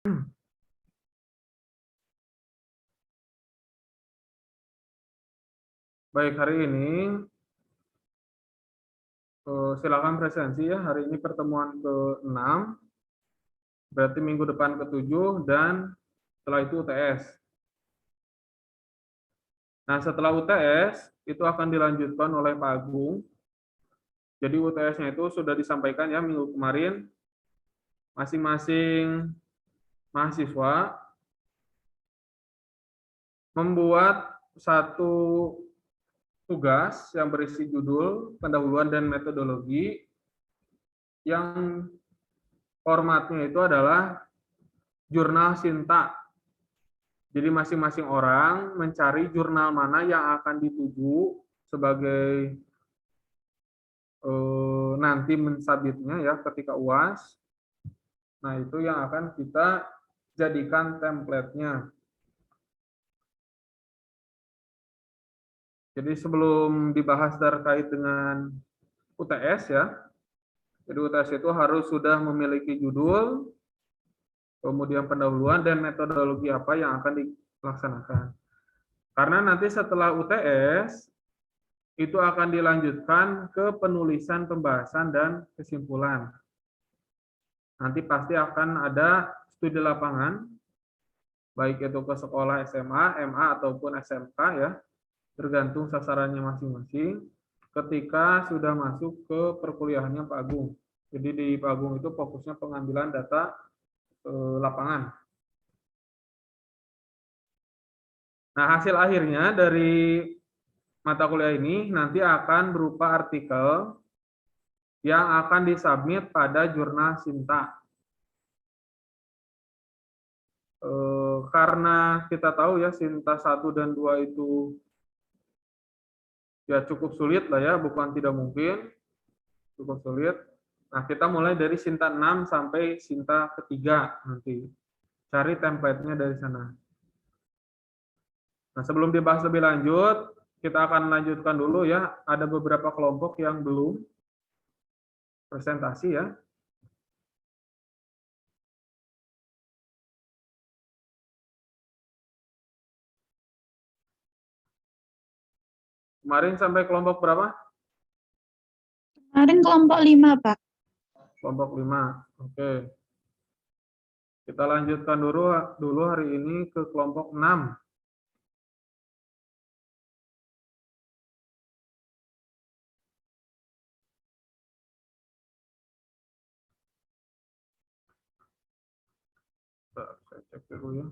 Baik, hari ini silakan presensi ya. Hari ini pertemuan ke-6, berarti minggu depan ke-7, dan setelah itu UTS. Nah, setelah UTS, itu akan dilanjutkan oleh Pak Agung. Jadi UTS-nya itu sudah disampaikan ya minggu kemarin, masing-masing mahasiswa membuat satu tugas yang berisi judul, pendahuluan, dan metodologi yang formatnya itu adalah jurnal Sinta. Jadi masing-masing orang mencari jurnal mana yang akan dituju sebagai nanti mensabitnya ya ketika UAS. Nah, itu yang akan kita jadikan template-nya. Jadi sebelum dibahas terkait dengan UTS ya, jadi UTS itu harus sudah memiliki judul, kemudian pendahuluan, dan metodologi apa yang akan dilaksanakan. Karena nanti setelah UTS, itu akan dilanjutkan ke penulisan pembahasan dan kesimpulan. Nanti pasti akan ada studi lapangan, baik itu ke sekolah SMA, MA, ataupun SMK ya, tergantung sasarannya masing-masing, ketika sudah masuk ke perkuliahannya Pak Agung. Jadi di Pak Agung itu fokusnya pengambilan data lapangan. Nah, hasil akhirnya dari mata kuliah ini nanti akan berupa artikel yang akan disubmit pada jurnal Sinta. Karena kita tahu ya Sinta 1 dan 2 itu ya cukup sulit lah ya, bukan tidak mungkin, cukup sulit. Nah, kita mulai dari Sinta 6 sampai Sinta ketiga nanti. Cari template-nya dari sana. Nah, sebelum dibahas lebih lanjut, kita akan lanjutkan dulu ya. Ada beberapa kelompok yang belum presentasi ya. Kemarin sampai kelompok berapa? Kemarin kelompok 5, Pak. Kelompok 5. Oke. Kita lanjutkan dulu hari ini ke kelompok 6. Saya cek dulu ya.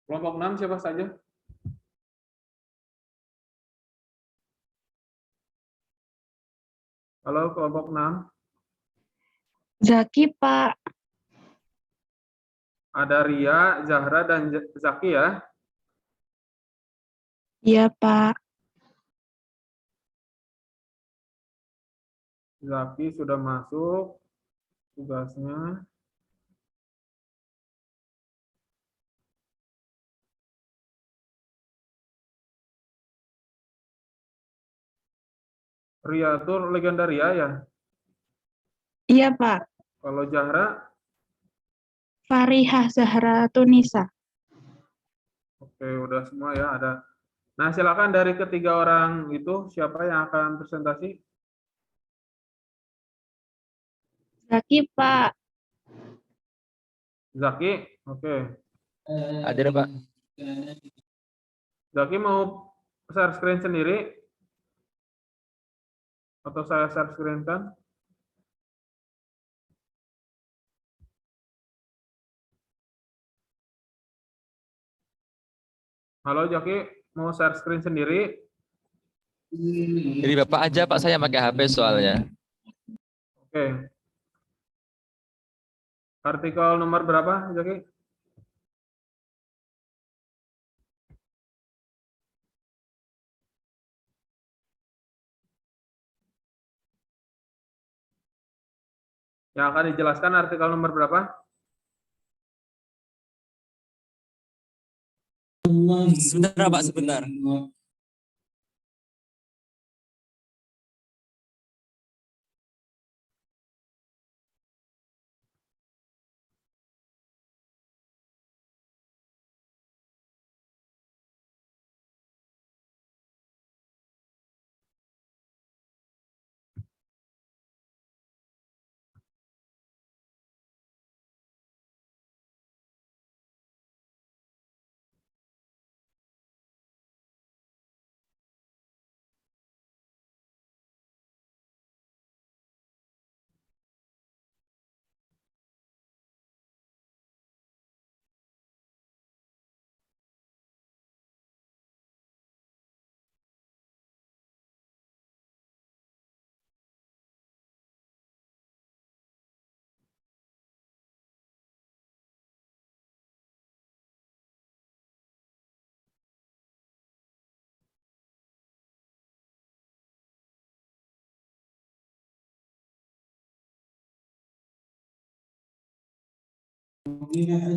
Kelompok 6 siapa saja? Halo, kelompok 6. Zaki, Pak. Ada Ria, Zahra, dan Zaki ya. Iya, Pak. Zaki sudah masuk tugasnya. Ria itu legenda Ria ya. Iya, Pak. Kalau Zahra, Farihah Zahra Tunisa. oke udah semua ya ada. Nah, silakan dari ketiga orang itu siapa yang akan presentasi? Zaki, Pak. Zaki, oke. Hadir, Pak. Zaki mau share screen sendiri atau saya share screen kan? Halo Zaki, mau share screen sendiri? Jadi Bapak aja, Pak, saya pakai HP soalnya. Oke. Artikel nomor berapa, Zaki? Yang akan dijelaskan artikel nomor berapa? Sebentar, Pak, sebentar.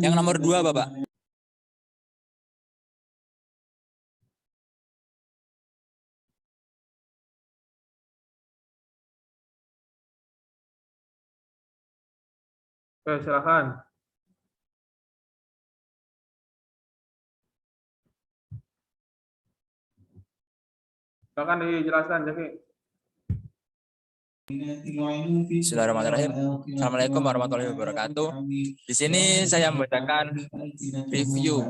Yang nomor 2, Bapak. Oke, silakan. Silakan dijelaskan, Jaki. Bismillahirrahmanirrahim. Assalamualaikum warahmatullahi wabarakatuh. Di sini saya membacakan review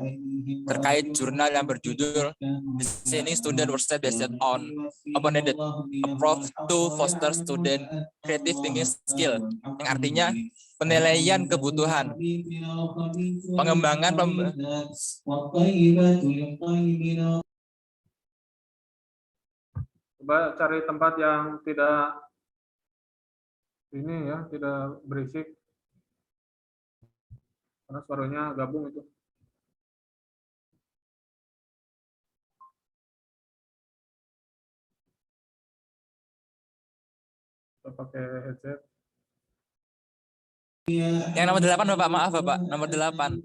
terkait jurnal yang berjudul Designing Student Workshop Based on Open-Ended Approach to Foster Student Creative Thinking Skill, yang artinya penilaian kebutuhan, pengembangan Coba cari tempat yang tidak ini ya, tidak berisik. Karena suaranya gabung itu. Kita pakai headset. yang nomor 8, Bapak. Maaf, Bapak. Nomor 8.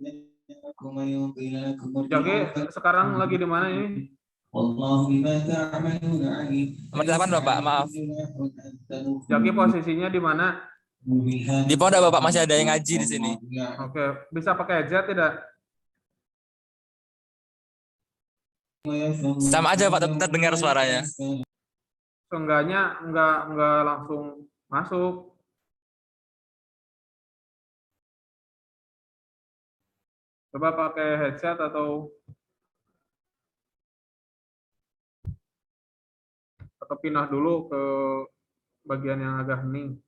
Jaki, sekarang lagi di mana ini? Nomor 8, Bapak. Maaf. Jaki posisinya di mana? Di pondok, Bapak. Masih ada yang ngaji di sini. Oke, bisa pakai headset tidak? Sama aja, Pak. Tetap dengar suaranya. Seenggaknya enggak langsung masuk. Coba pakai headset atau pindah dulu ke bagian yang agak hening.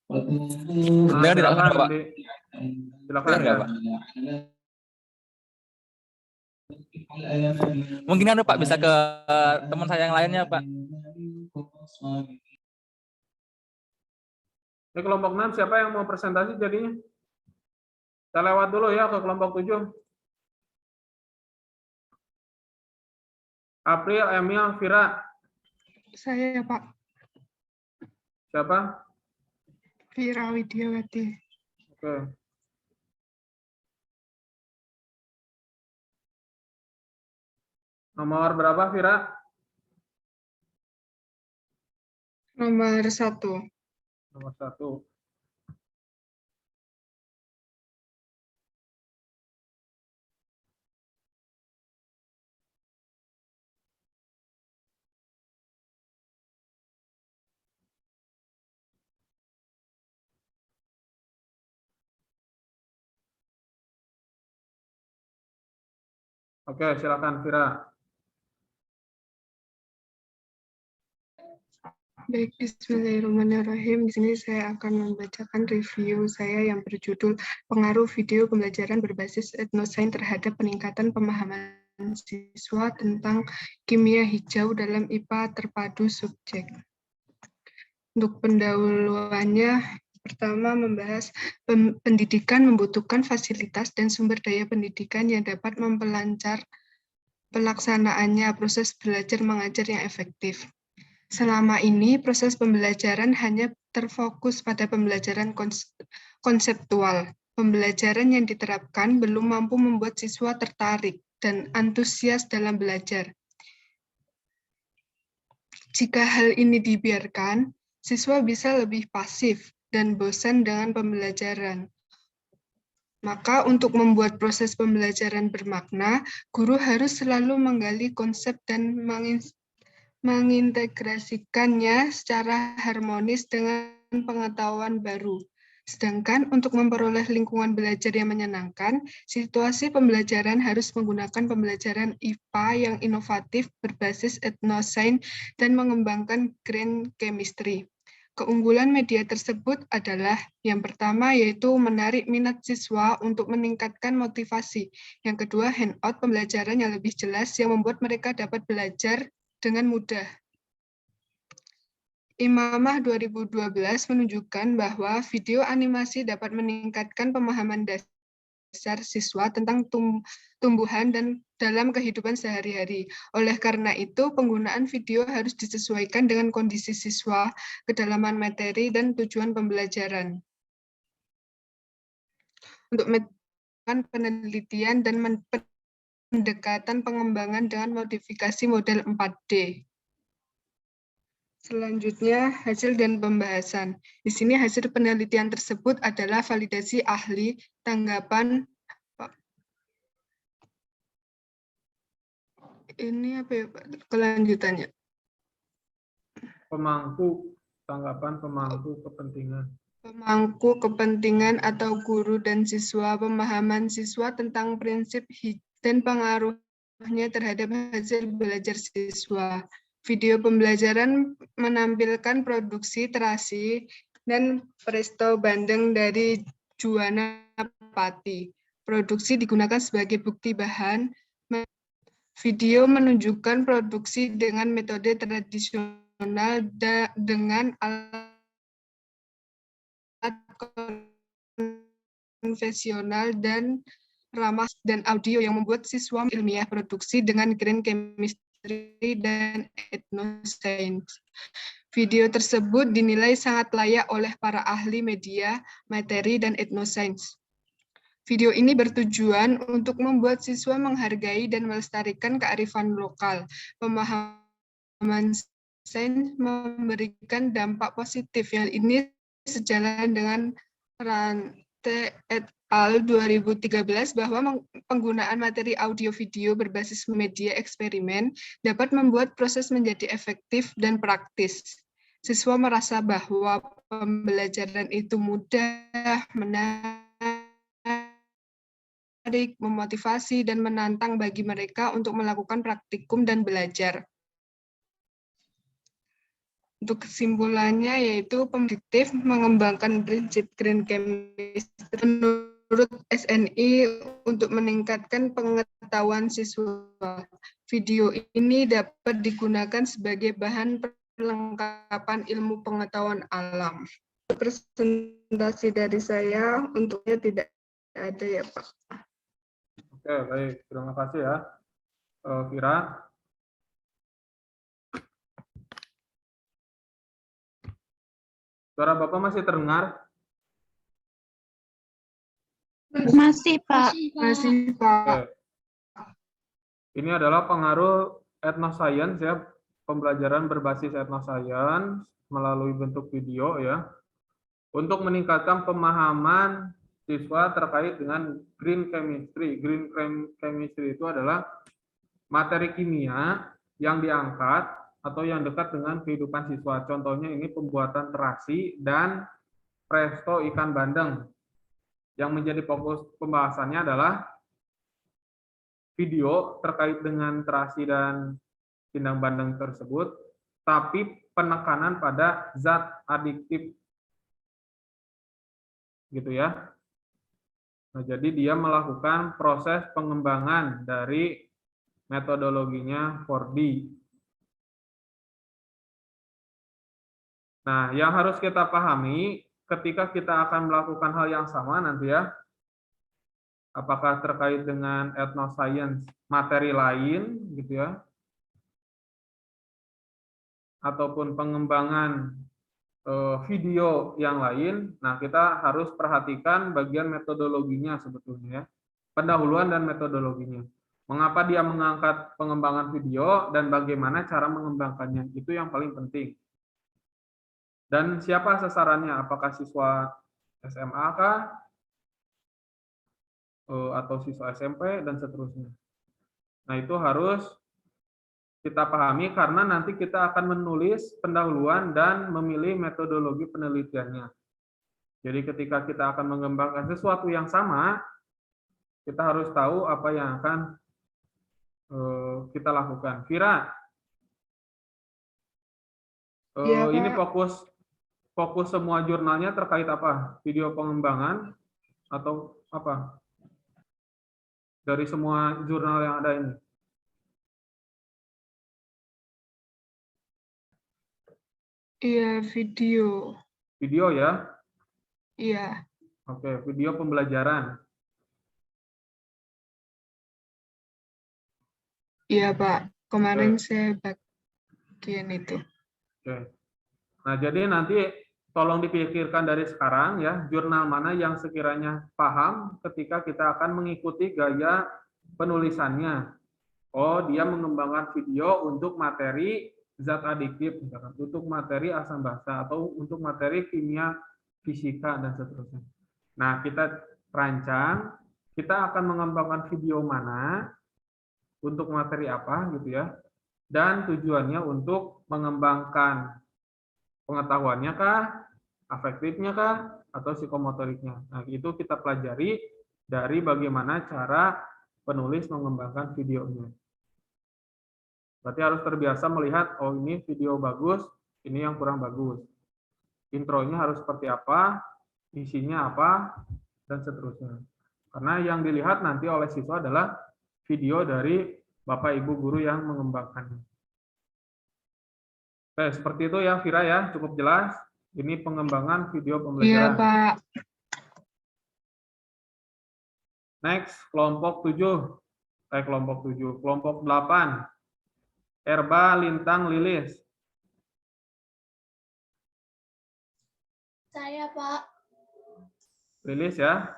Dengar tidak, Silakan, Bapak? silakan Dengar ya. nggak, Pak? Mungkin kan, Pak, bisa ke teman saya yang lainnya, Pak. Ini kelompok 6 siapa yang mau presentasi jadinya? Kita lewat dulu ya ke kelompok 7. April, Emil, Vira. Saya, Pak. Siapa? Vira Widiawati. Oke. Nomor berapa, Vira? Nomor 1. Nomor 1. Oke, silakan Vira. Baik, bismillahirrahmanirrahim. Di sini saya akan membacakan review saya yang berjudul Pengaruh Video Pembelajaran Berbasis Etnosains terhadap Peningkatan Pemahaman Siswa tentang Kimia Hijau dalam IPA Terpadu Subjek. Untuk pendahuluannya, pertama membahas pendidikan membutuhkan fasilitas dan sumber daya pendidikan yang dapat memperlancar pelaksanaannya proses belajar mengajar yang efektif. Selama ini, proses pembelajaran hanya terfokus pada pembelajaran konseptual. Pembelajaran yang diterapkan belum mampu membuat siswa tertarik dan antusias dalam belajar. Jika hal ini dibiarkan, siswa bisa lebih pasif dan bosan dengan pembelajaran. Maka untuk membuat proses pembelajaran bermakna, guru harus selalu menggali konsep dan mengintegrasikannya secara harmonis dengan pengetahuan baru. Sedangkan untuk memperoleh lingkungan belajar yang menyenangkan, situasi pembelajaran harus menggunakan pembelajaran IPA yang inovatif berbasis etnosains dan mengembangkan green chemistry. Keunggulan media tersebut adalah yang pertama yaitu menarik minat siswa untuk meningkatkan motivasi. Yang kedua, handout pembelajaran yang lebih jelas yang membuat mereka dapat belajar dengan mudah. Imamah 2012 menunjukkan bahwa video animasi dapat meningkatkan pemahaman dasar siswa tentang tumbuhan dan dalam kehidupan sehari-hari. Oleh karena itu, penggunaan video harus disesuaikan dengan kondisi siswa, kedalaman materi, dan tujuan pembelajaran. Untuk melakukan penelitian dan pendekatan pengembangan dengan modifikasi model 4D. Selanjutnya, hasil dan pembahasan. Di sini hasil penelitian tersebut adalah validasi ahli, tanggapan, ini apa ya Pak, kelanjutannya? Pemangku, tanggapan pemangku kepentingan. Pemangku kepentingan atau guru dan siswa, pemahaman siswa tentang prinsip dan pengaruhnya terhadap hasil belajar siswa. Video pembelajaran menampilkan produksi terasi dan Presto Bandeng dari Juwana Pati. Produksi digunakan sebagai bukti bahan. Video menunjukkan produksi dengan metode tradisional dengan alat konvensional dan ramah dan audio yang membuat siswa ilmiah produksi dengan green chemistry dan etnosains. Video tersebut dinilai sangat layak oleh para ahli media, materi, dan etnosains. Video ini bertujuan untuk membuat siswa menghargai dan melestarikan kearifan lokal. Pemahaman sains memberikan dampak positif yang ini sejalan dengan Rante et al. 2013 bahwa penggunaan materi audio video berbasis media eksperimen dapat membuat proses menjadi efektif dan praktis. Siswa merasa bahwa pembelajaran itu mudah, menarik, memotivasi, dan menantang bagi mereka untuk melakukan praktikum dan belajar. Untuk kesimpulannya yaitu positif mengembangkan prinsip green chemistry menurut SNI untuk meningkatkan pengetahuan siswa. Video ini dapat digunakan sebagai bahan perlengkapan ilmu pengetahuan alam. Presentasi dari saya untuknya tidak ada ya Pak. Oke, baik. Terima kasih ya, Vira. Suara Bapak masih terdengar? Masih, Pak. Masih Pak. Oke. Ini adalah pengaruh etnoscience ya, pembelajaran berbasis etnoscience melalui bentuk video ya, untuk meningkatkan pemahaman siswa terkait dengan green chemistry. Green chemistry itu adalah materi kimia yang diangkat atau yang dekat dengan kehidupan siswa. Contohnya ini pembuatan terasi dan presto ikan bandeng. Yang menjadi fokus pembahasannya adalah video terkait dengan terasi dan pindang bandeng tersebut, tapi penekanan pada zat adiktif. Gitu ya. Nah, jadi dia melakukan proses pengembangan dari metodologinya 4D. Nah, yang harus kita pahami ketika kita akan melakukan hal yang sama nanti ya, apakah terkait dengan etnoscience materi lain gitu ya, ataupun pengembangan video yang lain. Nah, kita harus perhatikan bagian metodologinya sebetulnya ya, pendahuluan dan metodologinya. Mengapa dia mengangkat pengembangan video dan bagaimana cara mengembangkannya, itu yang paling penting. Dan siapa sasarannya? Apakah siswa SMA kah? Atau siswa SMP dan seterusnya. Nah, itu harus kita pahami karena nanti kita akan menulis pendahuluan dan memilih metodologi penelitiannya. Jadi ketika kita akan mengembangkan sesuatu yang sama, kita harus tahu apa yang akan kita lakukan. Vira, Iya, ini Pak. fokus semua jurnalnya terkait apa? Video pengembangan atau apa? Dari semua jurnal yang ada ini. Iya, video. Video ya. Iya. Oke, video pembelajaran. Iya, Pak. Kemarin Oke. saya bagian itu. Oke. Nah, jadi nanti tolong dipikirkan dari sekarang ya, jurnal mana yang sekiranya paham ketika kita akan mengikuti gaya penulisannya. Oh, dia mengembangkan video untuk materi zat adiktif, misalkan, untuk materi asam basa, atau untuk materi kimia, fisika, dan seterusnya. Nah, kita rancang, kita akan mengembangkan video mana, untuk materi apa, gitu ya, dan tujuannya untuk mengembangkan pengetahuannya kah, afektifnya kah, atau psikomotoriknya. Nah, itu kita pelajari dari bagaimana cara penulis mengembangkan videonya. Berarti harus terbiasa melihat, oh ini video bagus, ini yang kurang bagus. Intronya harus seperti apa, isinya apa, dan seterusnya. Karena yang dilihat nanti oleh siswa adalah video dari Bapak Ibu guru yang mengembangkannya. Oke, seperti itu ya Vira ya, cukup jelas. Ini pengembangan video Iya, pembelajaran. Pak. Next, kelompok 7. Kelompok 7. Kelompok 8. Erba, Lintang, Lilis. Saya, Pak. Lilis ya.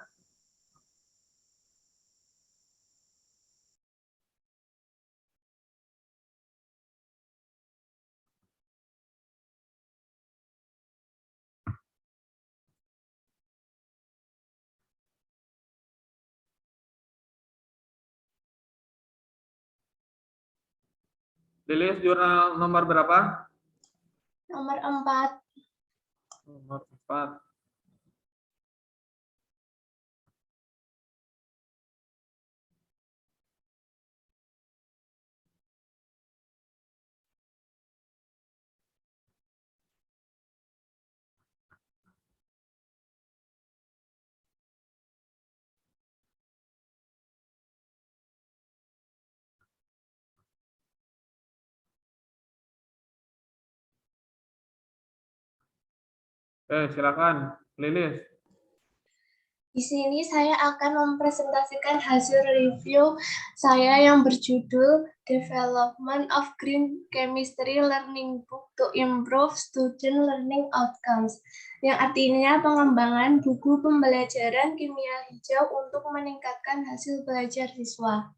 Lilis jurnal nomor berapa? Nomor 4. Nomor 4. Silakan Lilis. Di sini saya akan mempresentasikan hasil review saya yang berjudul Development of Green Chemistry Learning Book to Improve Student Learning Outcomes, yang artinya pengembangan buku pembelajaran kimia hijau untuk meningkatkan hasil belajar siswa.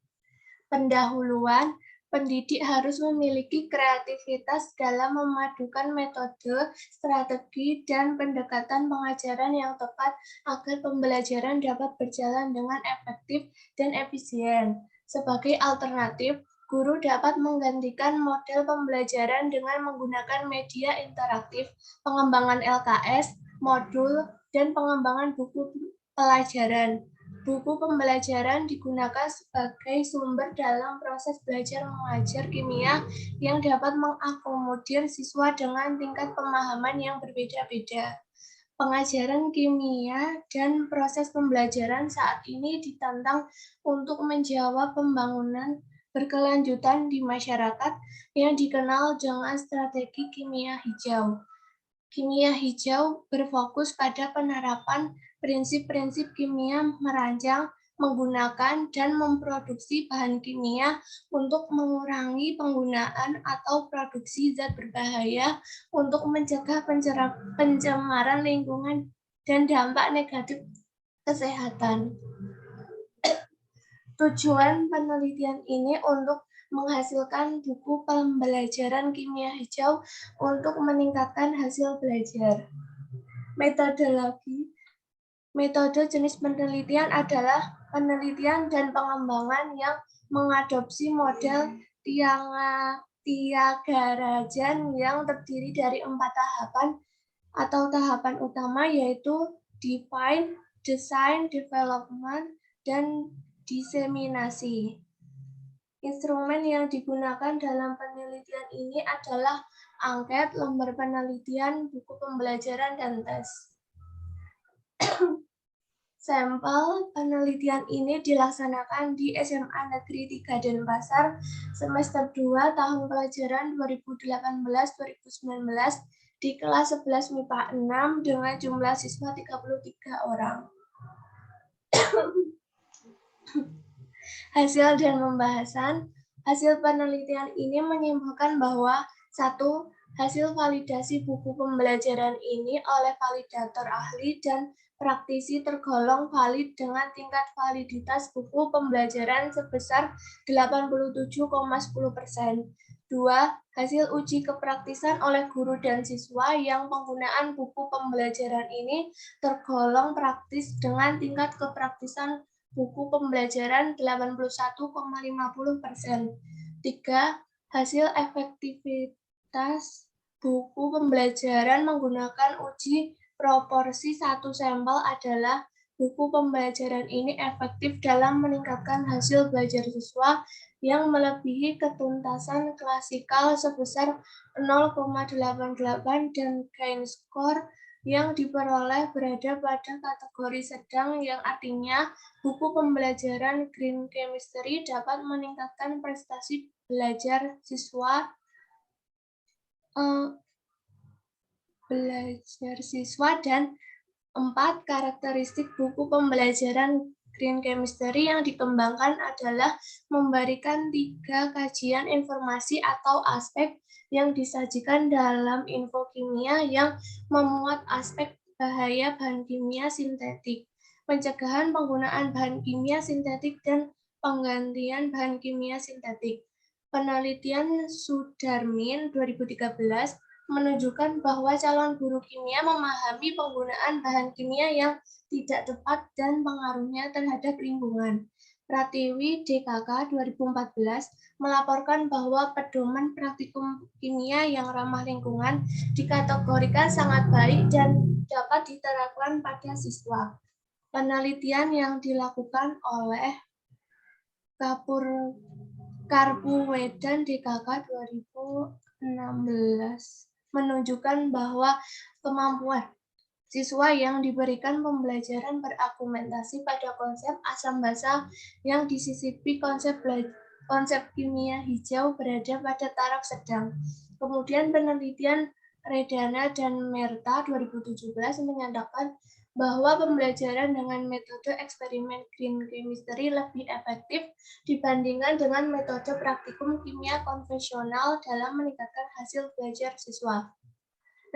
Pendahuluan, pendidik harus memiliki kreativitas dalam memadukan metode, strategi, dan pendekatan pengajaran yang tepat agar pembelajaran dapat berjalan dengan efektif dan efisien. Sebagai alternatif, guru dapat menggantikan model pembelajaran dengan menggunakan media interaktif, pengembangan LKS, modul, dan pengembangan buku pelajaran. Buku pembelajaran digunakan sebagai sumber dalam proses belajar mengajar kimia yang dapat mengakomodir siswa dengan tingkat pemahaman yang berbeda-beda. Pengajaran kimia dan proses pembelajaran saat ini ditantang untuk menjawab pembangunan berkelanjutan di masyarakat yang dikenal dengan strategi kimia hijau. Kimia hijau berfokus pada penerapan prinsip-prinsip kimia, merancang, menggunakan, dan memproduksi bahan kimia untuk mengurangi penggunaan atau produksi zat berbahaya untuk mencegah pencemaran lingkungan dan dampak negatif kesehatan. Tujuan penelitian ini untuk menghasilkan buku pembelajaran kimia hijau untuk meningkatkan hasil belajar. Metode jenis penelitian adalah penelitian dan pengembangan yang mengadopsi model Thiagarajan yang terdiri dari 4 tahapan atau tahapan utama, yaitu define, design, development, dan diseminasi. Instrumen yang digunakan dalam penelitian ini adalah angket, lembar penelitian, buku pembelajaran, dan tes. Sampel penelitian ini dilaksanakan di SMA Negeri 3 Denpasar semester 2 tahun pelajaran 2018-2019 di kelas 11 MIPA 6 dengan jumlah siswa 33 orang. Hasil dan pembahasan. Hasil penelitian ini menyimpulkan bahwa 1. Hasil validasi buku pembelajaran ini oleh validator ahli dan praktisi tergolong valid dengan tingkat validitas buku pembelajaran sebesar 87,10%. 2. Hasil uji kepraktisan oleh guru dan siswa yang penggunaan buku pembelajaran ini tergolong praktis dengan tingkat kepraktisan buku pembelajaran 81,50%. 3. Hasil efektivitas buku pembelajaran menggunakan uji proporsi satu sampel adalah buku pembelajaran ini efektif dalam meningkatkan hasil belajar siswa yang melebihi ketuntasan klasikal sebesar 0,88 dan gain score yang diperoleh berada pada kategori sedang, yang artinya buku pembelajaran Green Chemistry dapat meningkatkan prestasi belajar siswa dan 4. Karakteristik buku pembelajaran Green Chemistry yang dikembangkan adalah memberikan 3 kajian informasi atau aspek yang disajikan dalam info kimia yang memuat aspek bahaya bahan kimia sintetik, pencegahan penggunaan bahan kimia sintetik, dan penggantian bahan kimia sintetik. Penelitian Sudarmin 2013 menunjukkan bahwa calon guru kimia memahami penggunaan bahan kimia yang tidak tepat dan pengaruhnya terhadap lingkungan. Pratiwi DKK 2014 melaporkan bahwa pedoman praktikum kimia yang ramah lingkungan dikategorikan sangat baik dan dapat diterapkan pada siswa. Penelitian yang dilakukan oleh Karpuwedan DKK 2016 menunjukkan bahwa kemampuan siswa yang diberikan pembelajaran berargumentasi pada konsep asam basa yang disisipi konsep kimia hijau berada pada taraf sedang. Kemudian penelitian Redana dan Merta 2017 menyatakan bahwa pembelajaran dengan metode eksperimen Green Chemistry lebih efektif dibandingkan dengan metode praktikum kimia konvensional dalam meningkatkan hasil belajar siswa.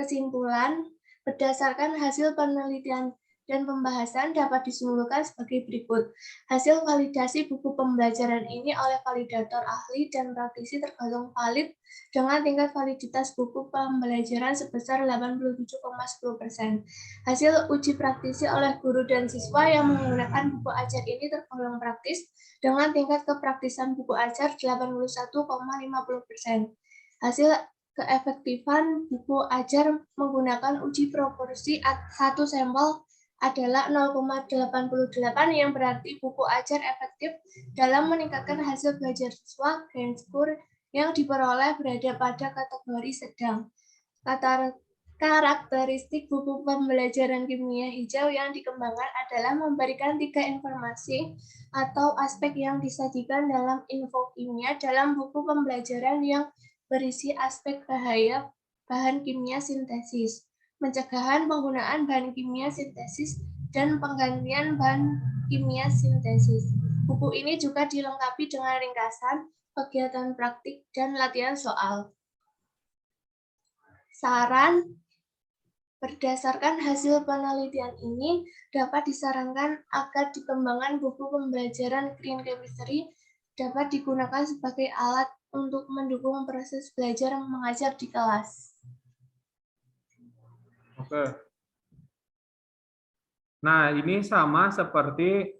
Kesimpulan, berdasarkan hasil penelitian dan pembahasan dapat disimpulkan sebagai berikut. Hasil validasi buku pembelajaran ini oleh validator ahli dan praktisi tergolong valid dengan tingkat validitas buku pembelajaran sebesar 87,10%. Hasil uji praktisi oleh guru dan siswa yang menggunakan buku ajar ini tergolong praktis dengan tingkat kepraktisan buku ajar 81,50%. Hasil keefektifan buku ajar menggunakan uji proporsi satu sampel adalah 0,88 yang berarti buku ajar efektif dalam meningkatkan hasil belajar siswa. Gain score yang diperoleh berada pada kategori sedang. Karakteristik buku pembelajaran kimia hijau yang dikembangkan adalah memberikan 3 informasi atau aspek yang disajikan dalam info kimia dalam buku pembelajaran yang berisi aspek bahaya bahan kimia sintesis, pencegahan penggunaan bahan kimia sintesis, dan penggantian bahan kimia sintesis. Buku ini juga dilengkapi dengan ringkasan, kegiatan praktik, dan latihan soal. Saran, berdasarkan hasil penelitian ini, dapat disarankan agar dikembangkan buku pembelajaran Green Chemistry dapat digunakan sebagai alat untuk mendukung proses belajar mengajar di kelas. Oke. Nah, ini sama seperti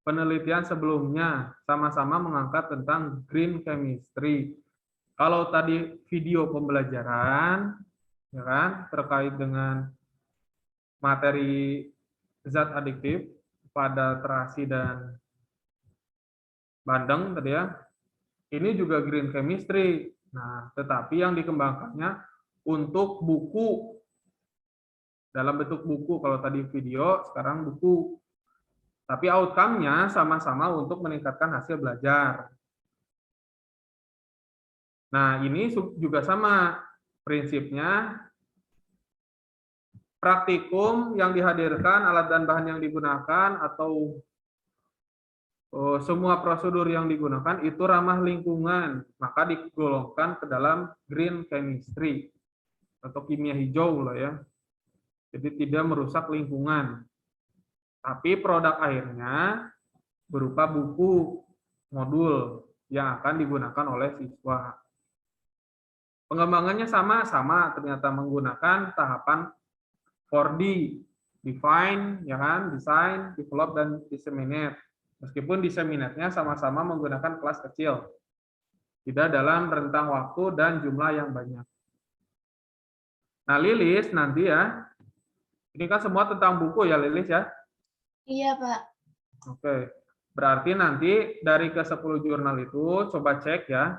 penelitian sebelumnya, sama-sama mengangkat tentang Green Chemistry. Kalau tadi video pembelajaran, ya kan, terkait dengan materi zat adiktif pada terasi dan bandeng tadi ya. Ini juga green chemistry. Nah, tetapi yang dikembangkannya untuk buku, dalam bentuk buku. Kalau tadi video, sekarang buku. Tapi outcome-nya sama-sama untuk meningkatkan hasil belajar. Nah, ini juga sama prinsipnya. Praktikum yang dihadirkan, alat dan bahan yang digunakan, atau semua prosedur yang digunakan itu ramah lingkungan, maka digolongkan ke dalam green chemistry atau kimia hijau lah ya. Jadi tidak merusak lingkungan. Tapi produk akhirnya berupa buku modul yang akan digunakan oleh siswa. Pengembangannya sama ternyata menggunakan tahapan 4D, define, ya kan, design, develop, dan disseminate. Meskipun disseminate-nya sama-sama menggunakan kelas kecil, tidak dalam rentang waktu dan jumlah yang banyak. Nah, Lilis nanti ya, ini kan semua tentang buku ya Lilis ya? Iya, Pak. Oke, berarti nanti dari ke-10 jurnal itu coba cek ya,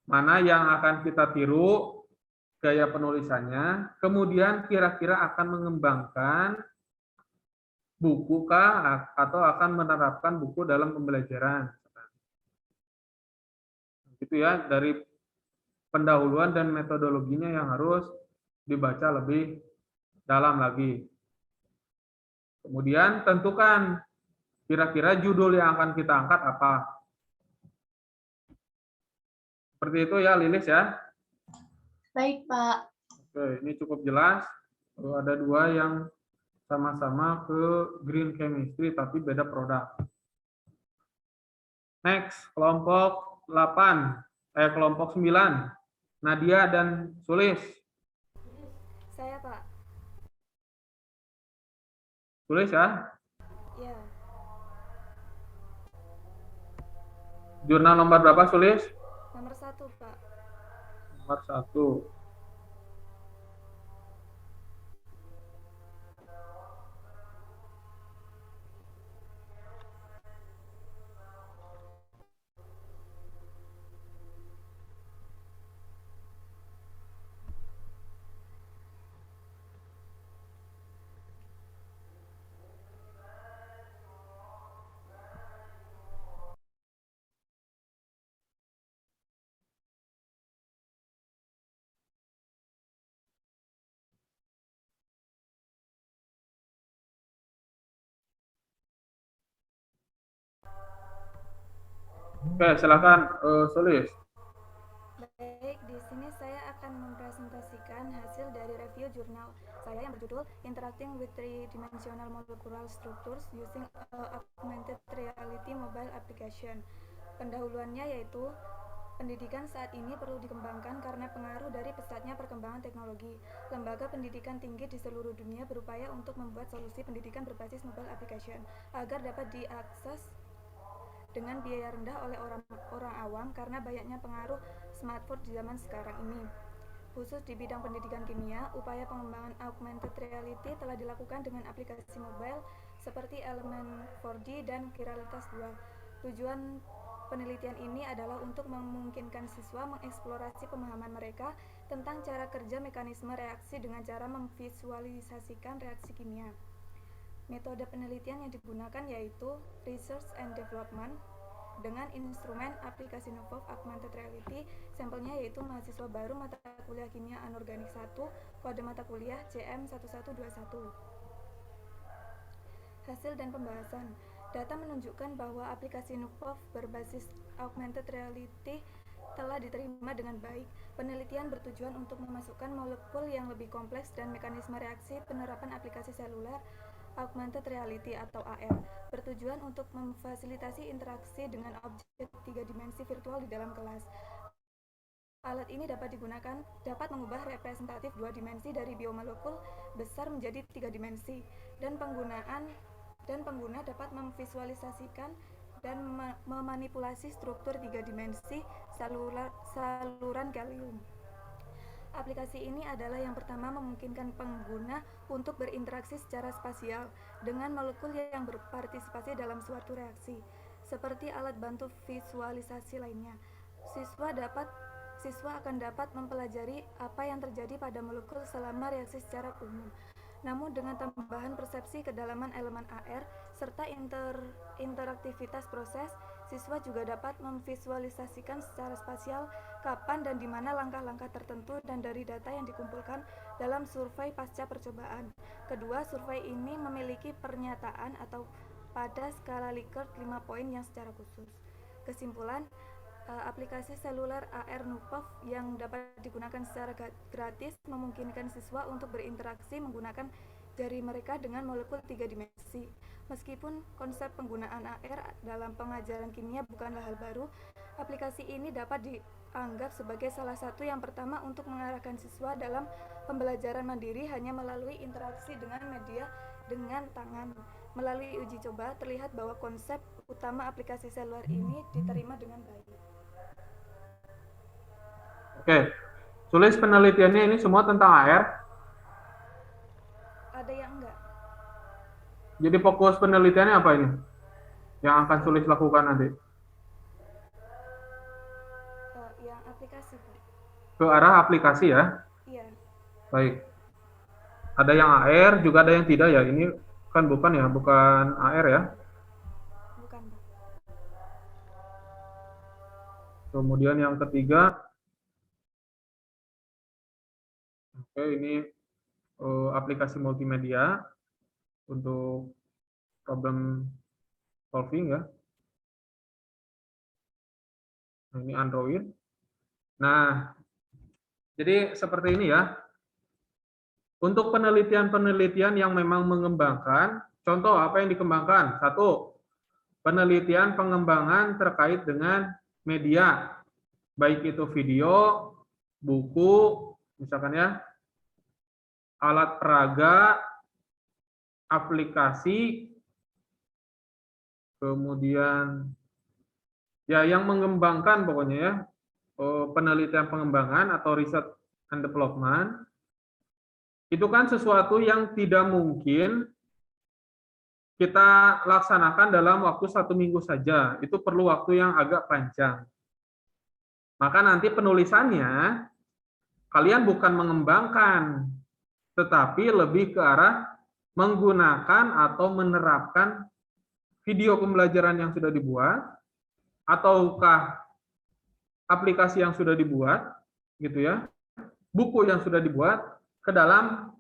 mana yang akan kita tiru gaya penulisannya, kemudian kira-kira akan mengembangkan buku kah atau akan menerapkan buku dalam pembelajaran. Gitu ya, dari pendahuluan dan metodologinya yang harus dibaca lebih dalam lagi. Kemudian tentukan kira-kira judul yang akan kita angkat apa. Seperti itu ya Lilis ya. Baik, Pak. Oke, ini cukup jelas. Ada dua yang sama-sama ke green chemistry tapi beda produk. Next, kelompok 8, kelompok 9. Nadia dan Sulis. Saya, Pak. Sulis ya. Ya, Jurnal nomor berapa Sulis? nomor 1, Pak. Nomor 1. Oke, silakan Sulis. Baik, di sini saya akan mempresentasikan hasil dari review jurnal saya yang berjudul Interacting with Three-Dimensional Molecular Structures Using Augmented Reality Mobile Application. Pendahuluannya yaitu pendidikan saat ini perlu dikembangkan karena pengaruh dari pesatnya perkembangan teknologi. Lembaga pendidikan tinggi di seluruh dunia berupaya untuk membuat solusi pendidikan berbasis mobile application agar dapat diakses dengan biaya rendah oleh orang awam karena banyaknya pengaruh smartphone di zaman sekarang ini. Khusus di bidang pendidikan kimia, upaya pengembangan augmented reality telah dilakukan dengan aplikasi mobile seperti Element 4D dan Kiralitas 2. Tujuan penelitian ini adalah untuk memungkinkan siswa mengeksplorasi pemahaman mereka tentang cara kerja mekanisme reaksi dengan cara memvisualisasikan reaksi kimia. Metode penelitian yang digunakan yaitu Research and Development dengan instrumen aplikasi Nuvov Augmented Reality. Sampelnya yaitu mahasiswa baru mata kuliah kimia anorganik 1, kode mata kuliah CM1121. Hasil dan pembahasan. Data menunjukkan bahwa aplikasi Nuvov berbasis Augmented Reality telah diterima dengan baik. Penelitian bertujuan untuk memasukkan molekul yang lebih kompleks dan mekanisme reaksi. Penerapan aplikasi seluler Augmented Reality atau AR bertujuan untuk memfasilitasi interaksi dengan objek 3 dimensi virtual di dalam kelas. Alat ini dapat mengubah representatif 2 dimensi dari biomolekul besar menjadi 3 dimensi dan pengguna dapat memvisualisasikan dan memanipulasi struktur 3 dimensi saluran gallium. Aplikasi ini adalah yang pertama memungkinkan pengguna untuk berinteraksi secara spasial dengan molekul yang berpartisipasi dalam suatu reaksi, seperti alat bantu visualisasi lainnya. Siswa akan dapat mempelajari apa yang terjadi pada molekul selama reaksi secara umum. Namun dengan tambahan persepsi kedalaman elemen AR serta interaktivitas proses, siswa juga dapat memvisualisasikan secara spasial kapan dan di mana langkah-langkah tertentu dan dari data yang dikumpulkan dalam survei pasca percobaan. Kedua, survei ini memiliki pernyataan atau pada skala Likert 5 poin yang secara khusus. Kesimpulan, aplikasi seluler AR Nupov yang dapat digunakan secara gratis memungkinkan siswa untuk berinteraksi menggunakan jari mereka dengan molekul 3 dimensi. Meskipun konsep penggunaan AR dalam pengajaran kimia bukanlah hal baru, aplikasi ini dapat dianggap sebagai salah satu yang pertama untuk mengarahkan siswa dalam pembelajaran mandiri hanya melalui interaksi dengan media dengan tangan. Melalui uji coba, terlihat bahwa konsep utama aplikasi seluler ini diterima dengan baik. Oke, tulis penelitiannya ini semua tentang AR. Ada yang enggak? Jadi fokus penelitiannya apa ini? Yang akan Sulis lakukan nanti? Yang aplikasi, Pak. Ke arah aplikasi ya? Iya. Baik. Ada yang AR, juga ada yang tidak ya? Ini kan bukan ya, bukan AR ya? Bukan, Pak. Kemudian yang ketiga, oke, ini aplikasi multimedia untuk problem solving ya. Nah, ini Android. Nah, jadi seperti ini ya. Untuk penelitian-penelitian yang memang mengembangkan, contoh apa yang dikembangkan? Satu, penelitian pengembangan terkait dengan media, baik itu video, buku, misalkan ya, alat peraga, aplikasi, kemudian ya yang mengembangkan pokoknya ya, penelitian pengembangan atau research and development, itu kan sesuatu yang tidak mungkin kita laksanakan dalam waktu 1 minggu saja. Itu perlu waktu yang agak panjang. Maka nanti penulisannya, kalian bukan mengembangkan, tetapi lebih ke arah menggunakan atau menerapkan video pembelajaran yang sudah dibuat, ataukah aplikasi yang sudah dibuat, gitu ya, buku yang sudah dibuat, ke dalam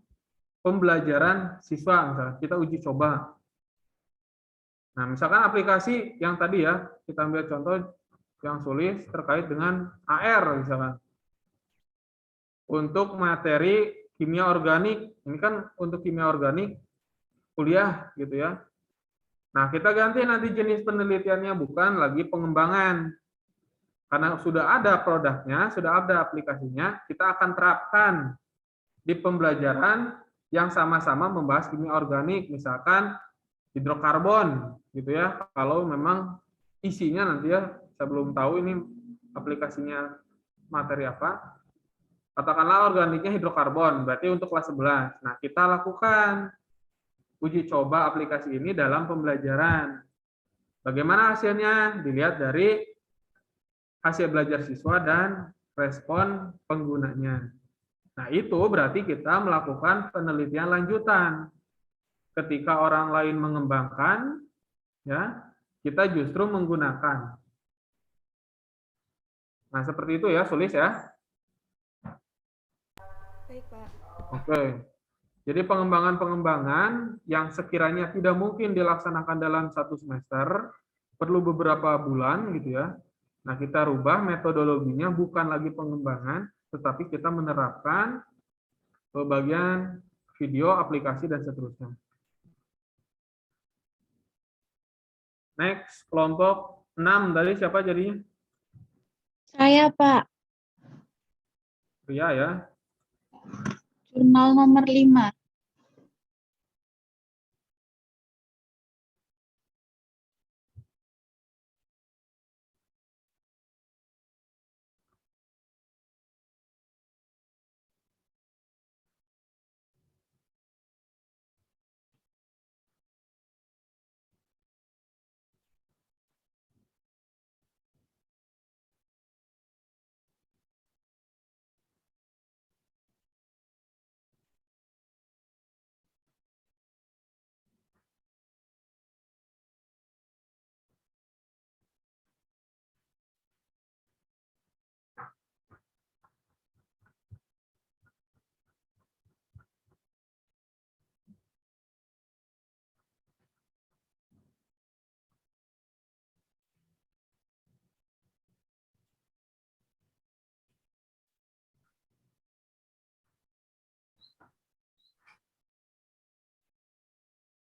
pembelajaran siswa, misalnya kita uji coba. Nah, misalkan aplikasi yang tadi ya, kita ambil contoh yang Sulis terkait dengan AR misalkan. Untuk materi kimia organik, ini kan untuk kimia organik kuliah gitu ya. Nah, kita ganti nanti jenis penelitiannya, bukan lagi pengembangan. Karena sudah ada produknya, sudah ada aplikasinya, kita akan terapkan di pembelajaran yang sama-sama membahas kimia organik, misalkan hidrokarbon, gitu ya. Kalau memang isinya nanti ya, saya belum tahu ini aplikasinya materi apa. Katakanlah organiknya hidrokarbon, berarti untuk kelas 11. Nah, kita lakukan uji coba aplikasi ini dalam pembelajaran. Bagaimana hasilnya? Dilihat dari hasil belajar siswa dan respon penggunanya. Nah, itu berarti kita melakukan penelitian lanjutan. Ketika orang lain mengembangkan, ya, kita justru menggunakan. Nah, seperti itu ya, Sulis ya. Baik, Pak. Oke. Jadi pengembangan-pengembangan yang sekiranya tidak mungkin dilaksanakan dalam 1 semester, perlu beberapa bulan gitu ya. Nah, kita rubah metodologinya, bukan lagi pengembangan, tetapi kita menerapkan bagian video, aplikasi, dan seterusnya. Next, kelompok 6 tadi siapa jadinya? Saya, Pak. Ria ya. Jurnal nomor 5.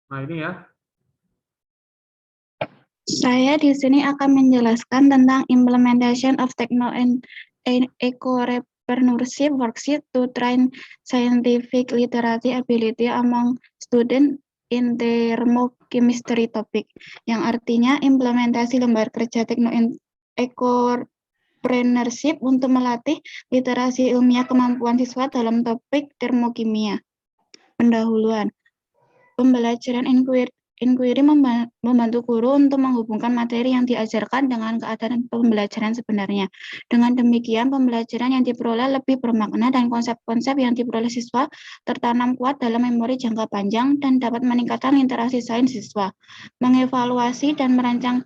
Nah, ini ya. Saya di sini akan menjelaskan tentang implementation of techno and eco-entrepreneurship worksheet to train scientific literacy ability among student in thermochemistry topic, yang artinya implementasi lembar kerja tekno and eco-entrepreneurship untuk melatih literasi ilmiah kemampuan siswa dalam topik termokimia. Pendahuluan. Pembelajaran inquiry membantu guru untuk menghubungkan materi yang diajarkan dengan keadaan pembelajaran sebenarnya. Dengan demikian, pembelajaran yang diperoleh lebih bermakna dan konsep-konsep yang diperoleh siswa tertanam kuat dalam memori jangka panjang dan dapat meningkatkan literasi sains siswa. Mengevaluasi dan merancang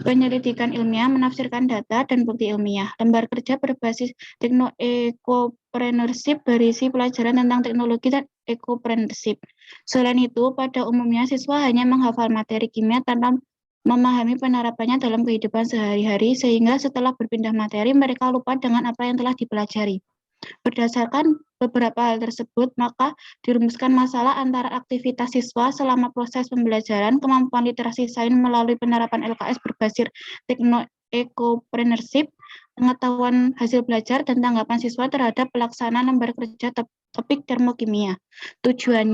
penyelidikan ilmiah, menafsirkan data dan bukti ilmiah. Lembar kerja berbasis techno-ecopreneurship berisi pelajaran tentang teknologi dan ecopreneurship. Selain itu, pada umumnya siswa hanya menghafal materi kimia tanpa memahami penerapannya dalam kehidupan sehari-hari, sehingga setelah berpindah materi, mereka lupa dengan apa yang telah dipelajari. Berdasarkan beberapa hal tersebut, maka dirumuskan masalah antara aktivitas siswa selama proses pembelajaran, kemampuan literasi sains melalui penerapan LKS berbasis techno-ecopreneurship, pengetahuan hasil belajar, dan tanggapan siswa terhadap pelaksanaan lembar kerja topik termokimia. Tujuan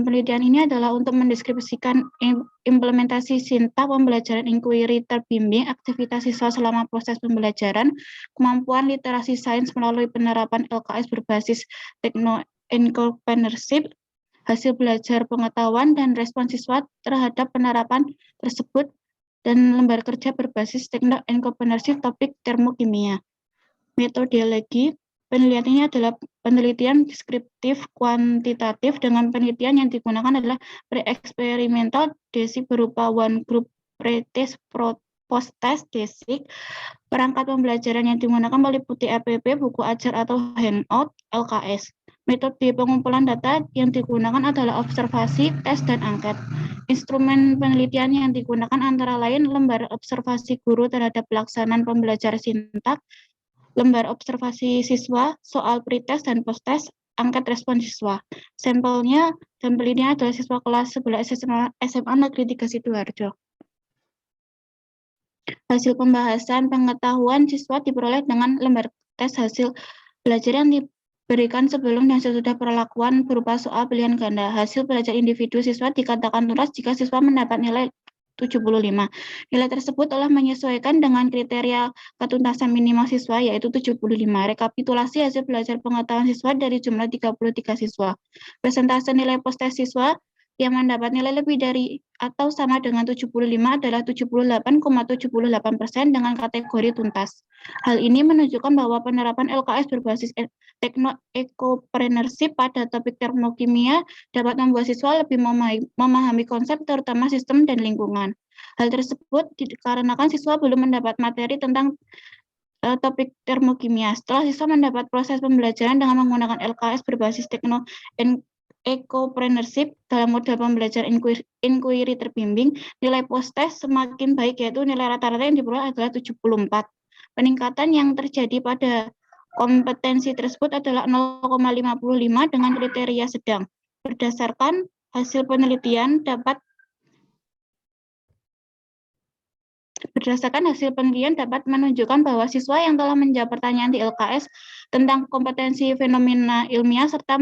penelitian ini adalah untuk mendeskripsikan implementasi sintak pembelajaran inquiry terbimbing, aktivitas siswa selama proses pembelajaran, kemampuan literasi sains melalui penerapan LKS berbasis techno-ecopreneurship, hasil belajar pengetahuan dan respon siswa terhadap penerapan tersebut, dan lembar kerja berbasis techno-ecopreneurship topik termokimia. Metodologi penelitian ini adalah penelitian deskriptif kuantitatif. Dengan penelitian yang digunakan adalah pre-eksperimental DESIC berupa one group pretest, post-test DESIC. Perangkat pembelajaran yang digunakan meliputi RPP, buku ajar atau handout, LKS. Metode pengumpulan data yang digunakan adalah observasi, tes, dan angket. Instrumen penelitian yang digunakan antara lain lembar observasi guru terhadap pelaksanaan pembelajaran sintak, lembar observasi siswa, soal pretest dan post-test, angket respon siswa. Sampelnya dan penelitiannya adalah siswa kelas 11 SMA Negeri 3 Sidoarjo. Hasil pembahasan pengetahuan siswa diperoleh dengan lembar tes hasil belajar yang diberikan sebelum dan sesudah perlakuan berupa soal pilihan ganda. Hasil belajar individu siswa dikatakan tuntas jika siswa mendapat nilai 75. Nilai tersebut telah menyesuaikan dengan kriteria ketuntasan minimal siswa, yaitu 75. Rekapitulasi hasil belajar pengetahuan siswa dari jumlah 33 siswa. Persentase nilai post-test siswa yang mendapat nilai lebih dari atau sama dengan 75 adalah 78,78% dengan kategori tuntas. Hal ini menunjukkan bahwa penerapan LKS berbasis techno-ecopreneurship pada topik termokimia dapat membuat siswa lebih memahami konsep terutama sistem dan lingkungan. Hal tersebut dikarenakan siswa belum mendapat materi tentang topik termokimia. Setelah siswa mendapat proses pembelajaran dengan menggunakan LKS berbasis techno-ecopreneurship dalam model pembelajaran inquiry terbimbing, nilai post-test semakin baik, yaitu nilai rata-rata yang diperoleh adalah 74. Peningkatan yang terjadi pada kompetensi tersebut adalah 0,55 dengan kriteria sedang. Berdasarkan hasil penelitian dapat menunjukkan bahwa siswa yang telah menjawab pertanyaan di LKS tentang kompetensi fenomena ilmiah serta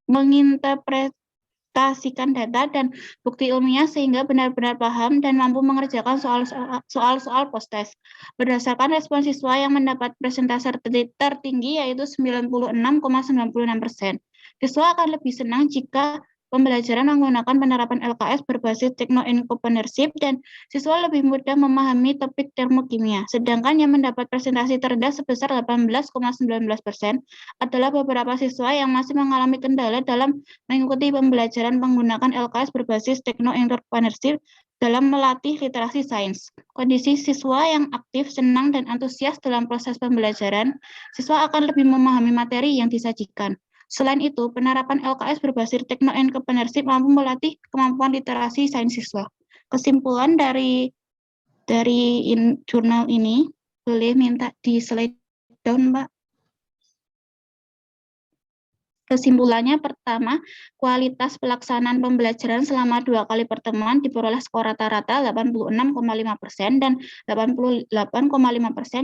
menginterpretasikan data dan bukti ilmiah sehingga benar-benar paham dan mampu mengerjakan soal-soal post-test. Berdasarkan respon siswa yang mendapat persentase tertinggi yaitu 96,96%. Siswa akan lebih senang jika pembelajaran menggunakan penerapan LKS berbasis techno-ecopreneurship dan siswa lebih mudah memahami topik termokimia. Sedangkan yang mendapat presentasi terendah sebesar 18,19% adalah beberapa siswa yang masih mengalami kendala dalam mengikuti pembelajaran menggunakan LKS berbasis techno-ecopreneurship dalam melatih literasi sains. Kondisi siswa yang aktif, senang, dan antusias dalam proses pembelajaran, siswa akan lebih memahami materi yang disajikan. Selain itu, penerapan LKS berbasis techno-ecopreneurship mampu melatih kemampuan literasi sains siswa. Kesimpulan dari jurnal ini, boleh minta di slide down, Mbak. Kesimpulannya, pertama, kualitas pelaksanaan pembelajaran selama 2 kali pertemuan diperoleh skor rata-rata 86,5% dan 88,5%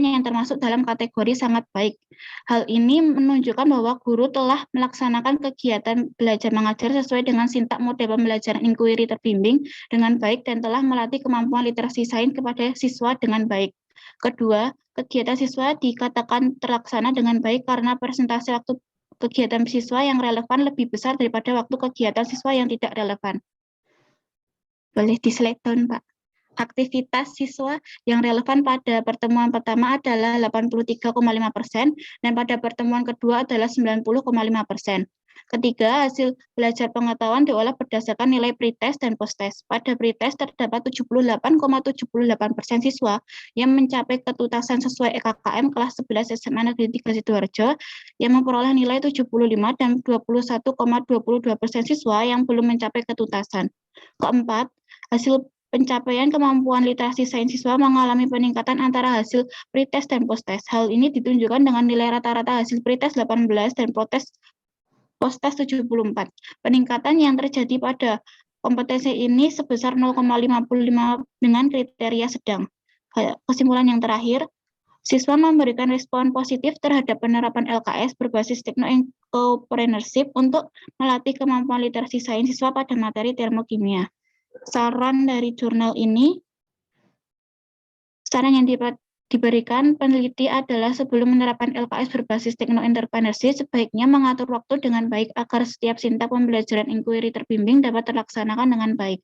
yang termasuk dalam kategori sangat baik. Hal ini menunjukkan bahwa guru telah melaksanakan kegiatan belajar mengajar sesuai dengan sintak model pembelajaran inquiry terbimbing dengan baik dan telah melatih kemampuan literasi sains kepada siswa dengan baik. Kedua, kegiatan siswa dikatakan terlaksana dengan baik karena persentase waktu kegiatan siswa yang relevan lebih besar daripada waktu kegiatan siswa yang tidak relevan. Boleh di slide down, Pak. Aktivitas siswa yang relevan pada pertemuan pertama adalah 83,5% dan pada pertemuan kedua adalah 90,5%. Ketiga, hasil belajar pengetahuan diolah berdasarkan nilai pretest dan posttest. Pada pretest terdapat 78,78% siswa yang mencapai ketuntasan sesuai EKKM kelas 11 SMA Negeri 3 Sidoarjo yang memperoleh nilai 75 dan 21,22% siswa yang belum mencapai ketuntasan. Keempat, hasil pencapaian kemampuan literasi sains siswa mengalami peningkatan antara hasil pretest dan posttest. Hal ini ditunjukkan dengan nilai rata-rata hasil pretest 18 dan posttest 74. Peningkatan yang terjadi pada kompetensi ini sebesar 0,55 dengan kriteria sedang. Kesimpulan yang terakhir, siswa memberikan respon positif terhadap penerapan LKS berbasis techno-entrepreneurship untuk melatih kemampuan literasi sains siswa pada materi termokimia. Saran dari jurnal ini, saran yang diberikan peneliti adalah sebelum menerapkan LKS berbasis techno-entrepreneurship, sebaiknya mengatur waktu dengan baik agar setiap sintak pembelajaran inquiry terbimbing dapat terlaksanakan dengan baik.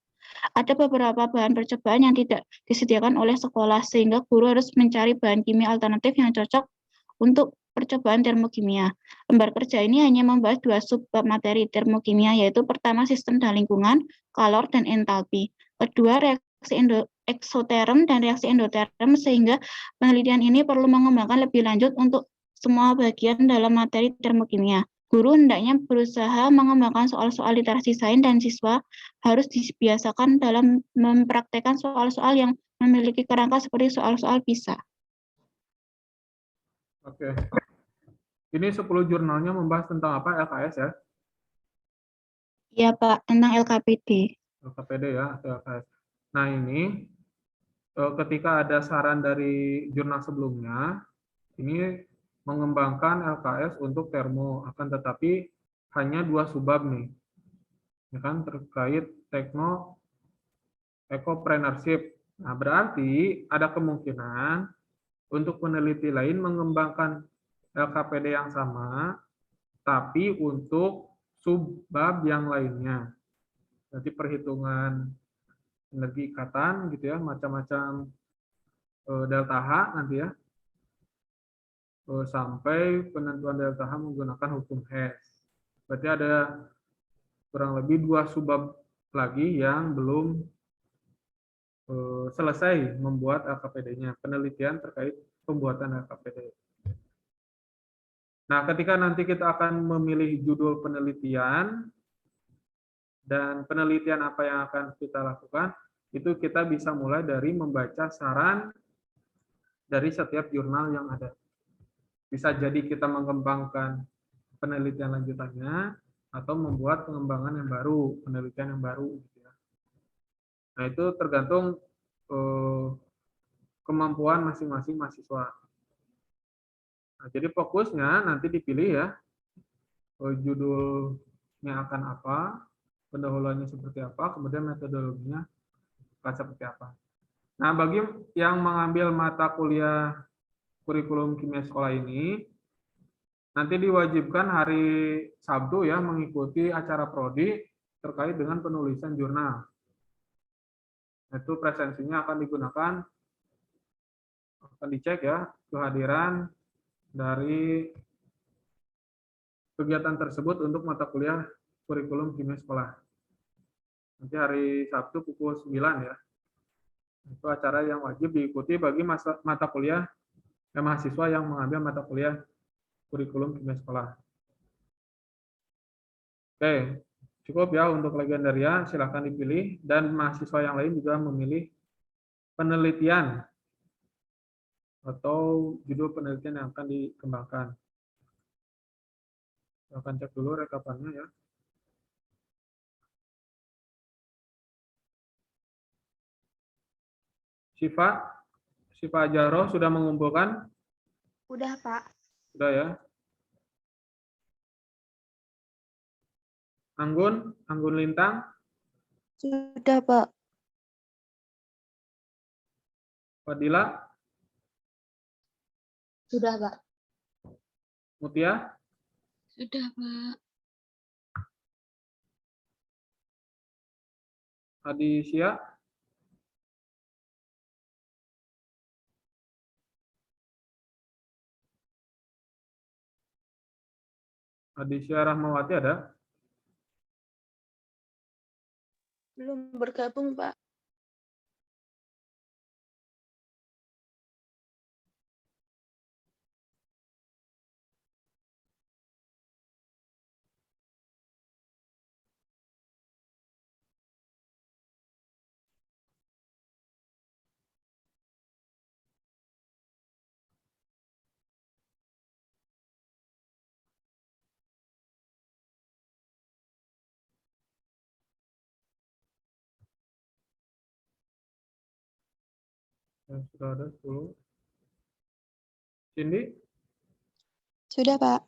Ada beberapa bahan percobaan yang tidak disediakan oleh sekolah, sehingga guru harus mencari bahan kimia alternatif yang cocok untuk percobaan termokimia. Lembar kerja ini hanya membahas 2 subbab materi termokimia, yaitu pertama sistem dan lingkungan, kalor, dan entalpi. Kedua, reaksi eksoterm dan reaksi endoterm, sehingga penelitian ini perlu mengembangkan lebih lanjut untuk semua bagian dalam materi termokimia. Guru hendaknya berusaha mengembangkan soal-soal literasi sains dan siswa harus dibiasakan dalam mempraktekkan soal-soal yang memiliki kerangka seperti soal-soal PISA. Oke. Ini 10 jurnalnya membahas tentang apa, LKS ya? Iya, Pak, tentang LKPD. LKPD ya, atau LKS. Nah, ini ketika ada saran dari jurnal sebelumnya, ini mengembangkan LKS untuk termo, akan tetapi hanya 2 subbab nih, ya kan, terkait tekno ecopreneurship. Nah, berarti ada kemungkinan untuk peneliti lain mengembangkan LKPD yang sama, tapi untuk subbab yang lainnya. Jadi perhitungan energi ikatan gitu ya, macam-macam delta H nanti ya, sampai penentuan delta H menggunakan hukum Hess. Berarti ada kurang lebih 2 subbab lagi yang belum selesai membuat LKPD-nya, penelitian terkait pembuatan LKPD. Nah, ketika nanti kita akan memilih judul penelitian dan penelitian apa yang akan kita lakukan, itu kita bisa mulai dari membaca saran dari setiap jurnal yang ada. Bisa jadi kita mengembangkan penelitian lanjutannya atau membuat pengembangan yang baru, penelitian yang baru. Nah, itu tergantung kemampuan masing-masing mahasiswa. Nah, jadi fokusnya nanti dipilih ya, judulnya akan apa, pendahuluannya seperti apa, kemudian metodologinya akan seperti apa. Nah, bagi yang mengambil mata kuliah kurikulum kimia sekolah ini, nanti diwajibkan hari Sabtu ya mengikuti acara prodi terkait dengan penulisan jurnal. Itu presensinya akan digunakan, akan dicek ya kehadiran dari kegiatan tersebut untuk mata kuliah kurikulum kimia sekolah. Nanti hari Sabtu pukul 9 ya. Itu acara yang wajib diikuti bagi mata kuliah mahasiswa yang mengambil mata kuliah kurikulum kimia sekolah. Oke. Cukup ya untuk legendaria, silakan dipilih, dan mahasiswa yang lain juga memilih penelitian atau judul penelitian yang akan dikembangkan. Saya akan cek dulu rekapannya ya. Syifa Jaro sudah mengumpulkan? Udah, Pak. Sudah ya. Anggun Lintang, Sudah, Pak. Fadila, Sudah, Pak. Mutia, Sudah, Pak. Adisya, Rahmawati ada? Belum bergabung, Pak. Ya, sudah ada 10. Cindy, Sudah, Pak.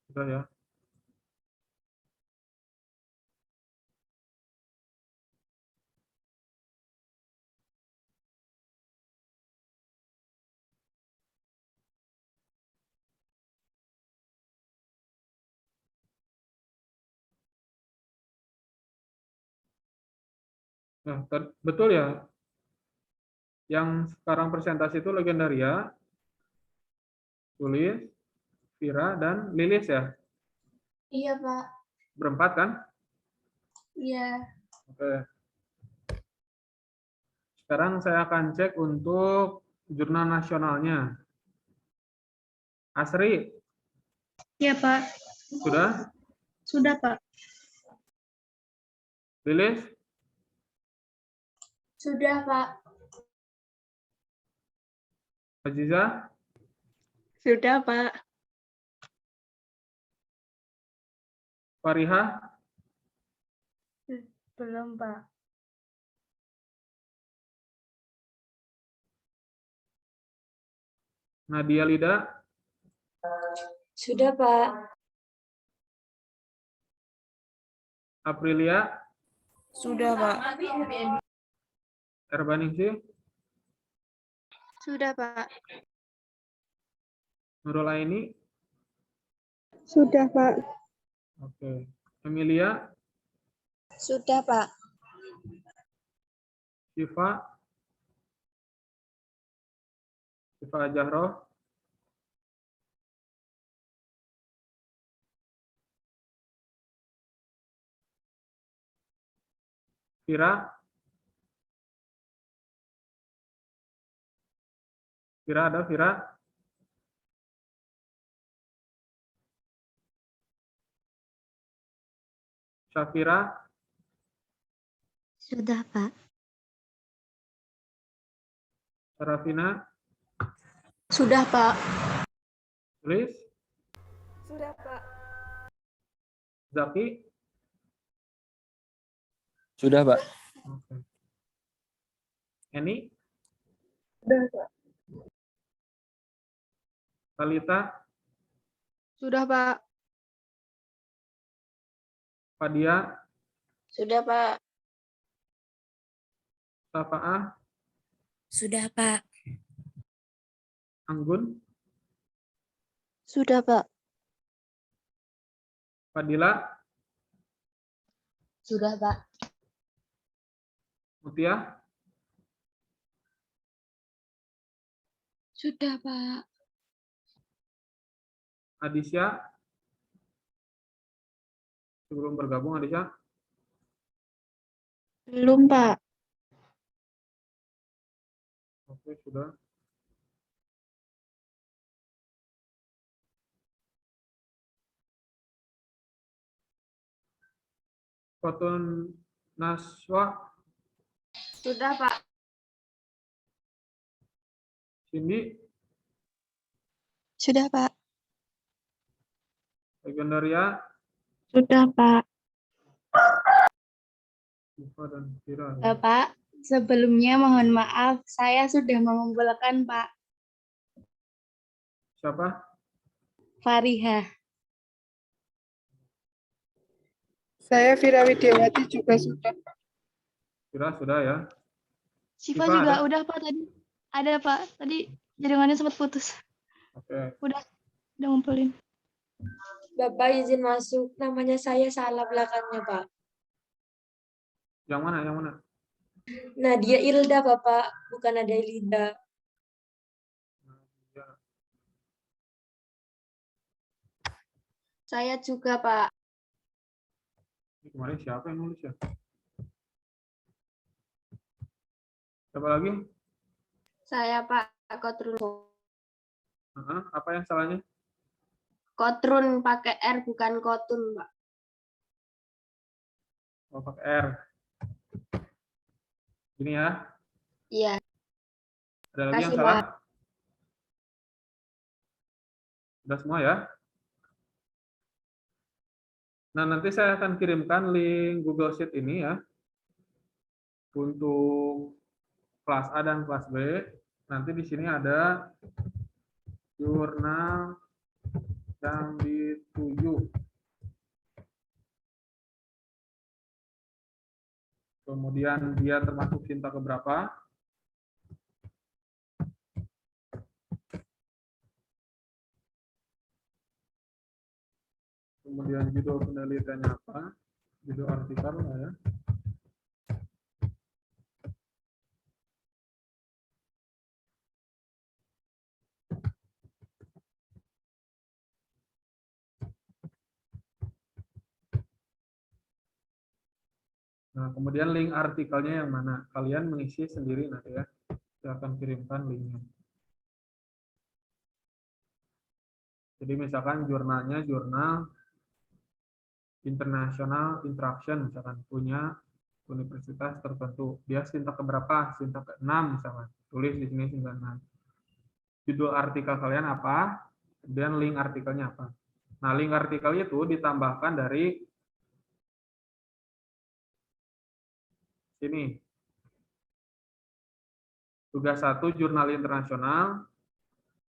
sudah ya. Nah, betul ya. Yang sekarang presentasi itu Legendaria, Tulis, Vira, dan Lilis ya. Iya, Pak. Berempat kan? Iya. Oke. Sekarang saya akan cek untuk jurnal nasionalnya. Asri, Ya, Pak. sudah? Sudah, Pak. Lilis, Sudah, Pak. Aziza, Sudah, Pak. Fariha, Belum, Pak. Nadia Lida, Sudah, Pak. Aprilia, Sudah, Pak. Erbaningsi, Sudah, Pak. Nurul Aini, Sudah, Pak. oke. Emilia, Sudah, Pak. Syifa Jahroh, Vira, ada Vira, Syafira, Sudah, Pak. Sarafina, Sudah, Pak. Tulis, Sudah, Pak. Zaki, Sudah, Pak. oke. Eni, Sudah, Pak. Talita, Sudah, Pak. Fadia, Sudah, Pak. Safaah, Sudah, Pak. Anggun, Sudah, Pak. Fadila, Sudah, Pak. Mutia, Sudah, Pak. Adisya, sebelum bergabung Adisya, Belum, Pak. oke sudah. Fatun Naswa, Sudah, Pak. Cindy, Sudah, Pak. Sekundaria, Sudah, Pak. Siva dan Kira. Bapak, sebelumnya mohon maaf, saya sudah mengumpulkan Pak Siapa? Fariha. Saya Vira Widiawati juga sudah. Kira sudah ya. Siva Siva juga ada? udah Pak tadi. Ada Pak, tadi jaringannya sempat putus. Oke. Udah ngumpulin. Bapak izin masuk, namanya saya salah belakangnya, Pak. Yang mana? Yang mana? Nadia Ilda, Bapak, bukan Nadia Ilda. Ya. Saya juga Pak. Ini kemarin siapa yang nulis ya? Siapa lagi? Saya Pak Kotrun. Apa yang salahnya? Kotrun pakai R bukan Kotun Pak. Oh, pakai R. Ini ya. Iya. Ada lagi yang Kasih, salah? Pak. Sudah semua ya? Nah, nanti saya akan kirimkan link Google Sheet ini ya. Untuk kelas A dan kelas B. Nanti di sini ada jurnal yang dituju. Kemudian dia termasuk cinta keberapa? Kemudian judul penelitiannya apa? Judul artikel lah ya. Nah, kemudian link artikelnya yang mana? Kalian mengisi sendiri nanti ya. Saya akan kirimkan linknya. Jadi misalkan jurnalnya jurnal International Interaction, misalkan punya universitas tertentu. Dia sintak keberapa? Sintak ke-6 misalkan. Tulis di sini 96. Judul artikel kalian apa? Dan link artikelnya apa? Nah, link artikelnya itu ditambahkan dari sini. Tugas 1 jurnal internasional,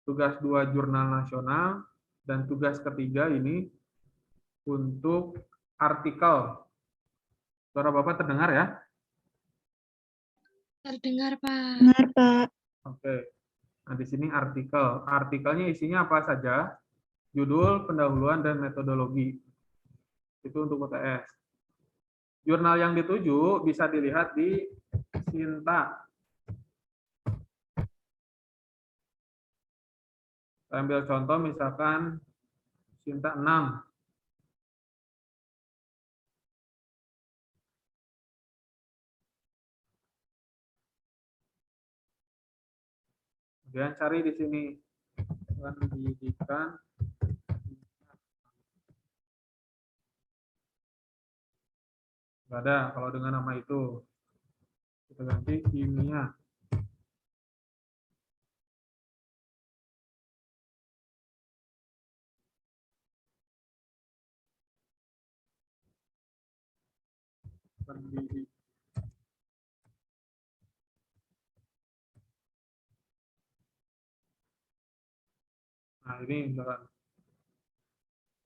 tugas 2 jurnal nasional, dan tugas ketiga ini untuk artikel. Suara Bapak terdengar ya? Terdengar Pak. Benar, Pak. Oke. Nah, di sini artikel. Artikelnya isinya apa saja? Judul, pendahuluan, dan metodologi. Itu untuk UTS. Jurnal yang dituju bisa dilihat di Sinta. Saya ambil contoh misalkan Sinta 6. Kemudian cari di sini pendidikan. Nggak ada kalau dengan nama itu. Kita ganti kimia. Pendidikan. Nah, ini misalkan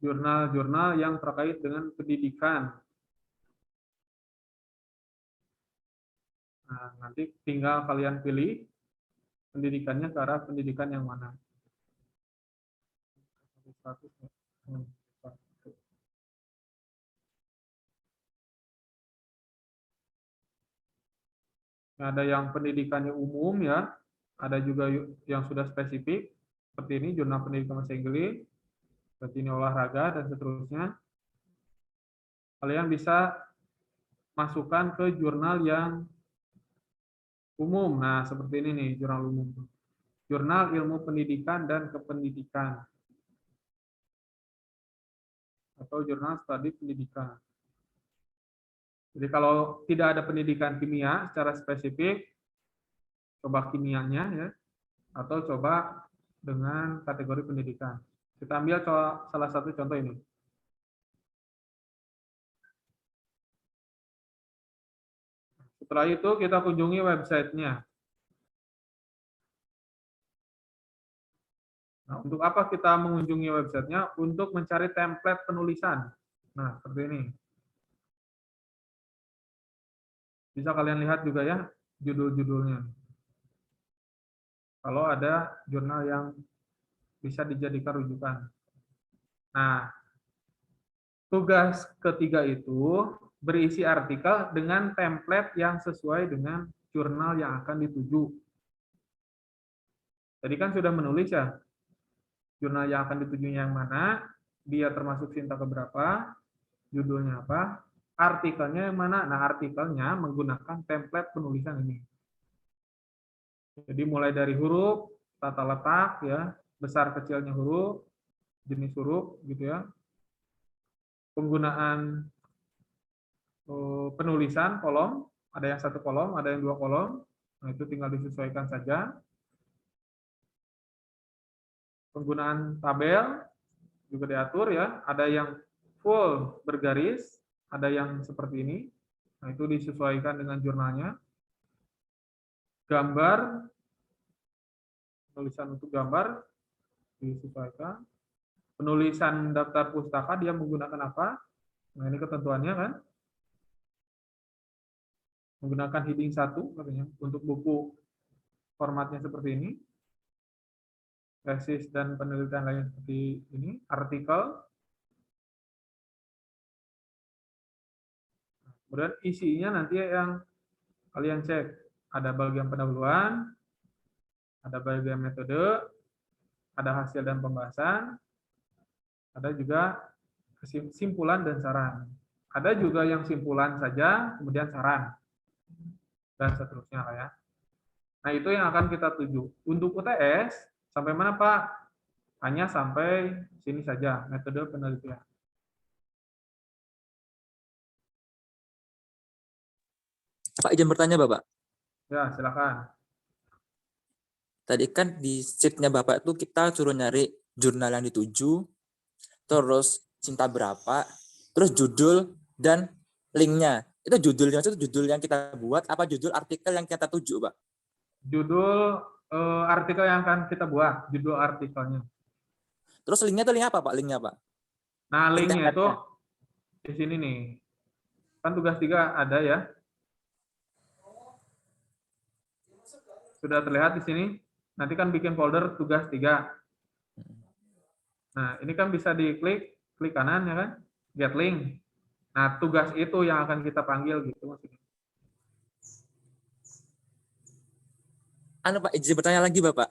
jurnal-jurnal yang terkait dengan pendidikan. Nah, nanti tinggal kalian pilih pendidikannya ke arah pendidikan yang mana. Ada yang pendidikannya umum ya, ada juga yang sudah spesifik, seperti ini jurnal pendidikan bahasa Inggris, seperti ini olahraga, dan seterusnya. Kalian bisa masukkan ke jurnal yang umum. Nah, seperti ini nih, jurnal umum. Jurnal Ilmu Pendidikan dan Kependidikan. Atau jurnal studi pendidikan. Jadi kalau tidak ada pendidikan kimia secara spesifik, coba kimianya ya, atau coba dengan kategori pendidikan. Kita ambil salah satu contoh ini. Setelah itu kita kunjungi websitenya. Nah, untuk apa kita mengunjungi websitenya? Untuk mencari template penulisan. Nah, seperti ini. Bisa kalian lihat juga ya judul-judulnya. Kalau ada jurnal yang bisa dijadikan rujukan. Nah, tugas ketiga itu berisi artikel dengan template yang sesuai dengan jurnal yang akan dituju. Tadi kan sudah menulis ya, jurnal yang akan ditujunya yang mana, dia termasuk sinta keberapa, judulnya apa, artikelnya yang mana. Nah, artikelnya menggunakan template penulisan ini. Jadi mulai dari huruf, tata letak ya, besar kecilnya huruf, jenis huruf gitu ya. Penggunaan penulisan kolom, ada yang 1 kolom, ada yang 2 kolom. Nah, itu tinggal disesuaikan saja. Penggunaan tabel juga diatur ya, ada yang full bergaris, ada yang seperti ini. Nah, itu disesuaikan dengan jurnalnya. Gambar, penulisan untuk gambar disesuaikan. Penulisan daftar pustaka dia menggunakan apa? Nah, ini ketentuannya kan. Menggunakan heading 1 katanya untuk buku formatnya seperti ini. Tesis dan penelitian lain seperti ini, artikel. Kemudian isinya nanti yang kalian cek. Ada bagian pendahuluan, ada bagian metode, ada hasil dan pembahasan, ada juga kesimpulan dan saran. Ada juga yang simpulan saja, kemudian saran, dan seterusnya ya. Nah, itu yang akan kita tuju. Untuk UTS, sampai mana Pak? Hanya sampai sini saja, metode penelitian. Pak, izin bertanya Bapak. Ya, silakan. Tadi kan di sheet-nya Bapak itu kita suruh nyari jurnal yang dituju, terus cinta berapa, terus judul dan linknya. Itu judulnya itu judul yang kita buat, apa judul artikel yang kita tuju, Pak? Judul artikel yang akan kita buat, judul artikelnya. Terus linknya itu link apa, Pak? Linknya, Pak? Nah, Link linknya itu tempatnya. di sini nih. Kan tugas 3 ada ya. Sudah terlihat di sini. Nanti kan bikin folder tugas 3. Nah, ini kan bisa diklik, klik kanan ya kan, get link. Nah, tugas itu yang akan kita panggil gitu maksudnya. Anu Pak, izin bertanya lagi Bapak.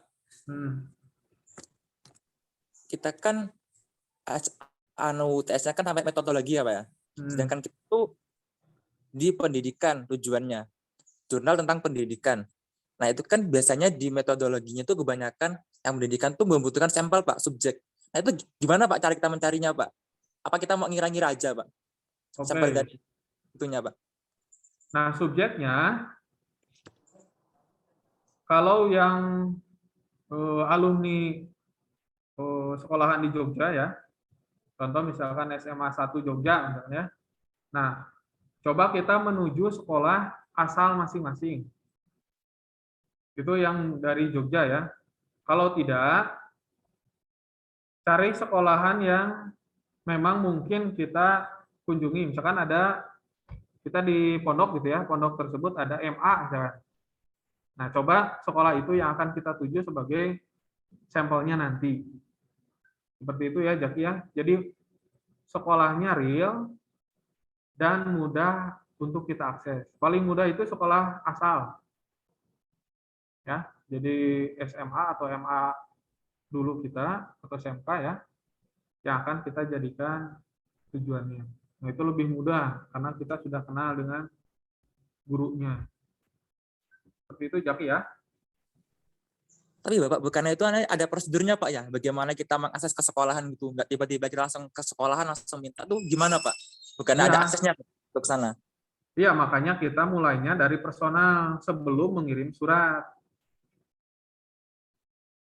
Kita kan UTS-nya kan sampai metodologi ya Pak ya. Sedangkan kita tuh di pendidikan tujuannya. Jurnal tentang pendidikan. Nah, itu kan biasanya di metodologinya tuh kebanyakan yang pendidikan tuh membutuhkan sampel Pak, subjek. Nah, itu gimana Pak cara kita mencarinya Pak? Apa kita mau ngira-ngira aja Pak? Sampel dari itunya Pak. Nah, subjeknya kalau yang alumni sekolahan di Jogja ya, contoh misalkan SMA 1 Jogja misalnya. Nah, coba kita menuju sekolah asal masing-masing. Itu yang dari Jogja ya. Kalau tidak, cari sekolahan yang memang mungkin kita kunjungi. Misalkan ada kita di pondok gitu ya, pondok tersebut ada MA misalkan. Nah, coba sekolah itu yang akan kita tuju sebagai sampelnya nanti. Seperti itu ya, Jaki ya. Jadi sekolahnya real dan mudah untuk kita akses. Paling mudah itu sekolah asal. Ya, jadi SMA atau MA dulu kita atau SMK ya, yang akan kita jadikan tujuannya. Nah, itu lebih mudah karena kita sudah kenal dengan gurunya. Seperti itu, Jaki ya. Tapi Bapak, bukannya itu ada prosedurnya Pak ya? Bagaimana kita mengakses ke sekolahan gitu? Nggak tiba-tiba kita langsung ke sekolahan, langsung minta tuh gimana Pak? Bukannya ada aksesnya untuk sana? Iya, makanya kita mulainya dari personal sebelum mengirim surat.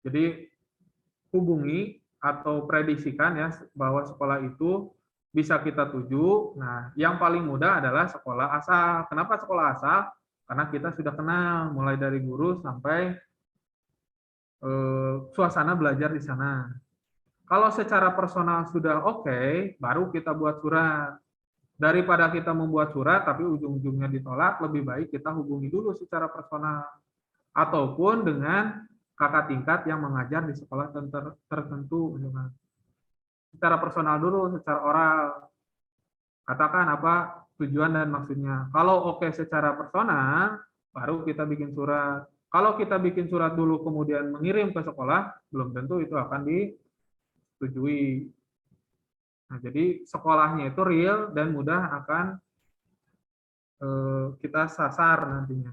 Jadi hubungi atau prediksikan ya bahwa sekolah itu bisa kita tuju. Nah, yang paling mudah adalah sekolah asal. Kenapa sekolah asal? Karena kita sudah kenal mulai dari guru sampai suasana belajar di sana. Kalau secara personal sudah oke, baru kita buat surat. Daripada kita membuat surat tapi ujung-ujungnya ditolak, lebih baik kita hubungi dulu secara personal. Ataupun dengan kakak tingkat yang mengajar di sekolah tertentu. Secara personal dulu, secara oral. Katakan apa tujuan dan maksudnya. Kalau oke secara personal, baru kita bikin surat. Kalau kita bikin surat dulu kemudian mengirim ke sekolah, belum tentu itu akan disetujui. Nah, jadi sekolahnya itu real dan mudah akan kita sasar nantinya.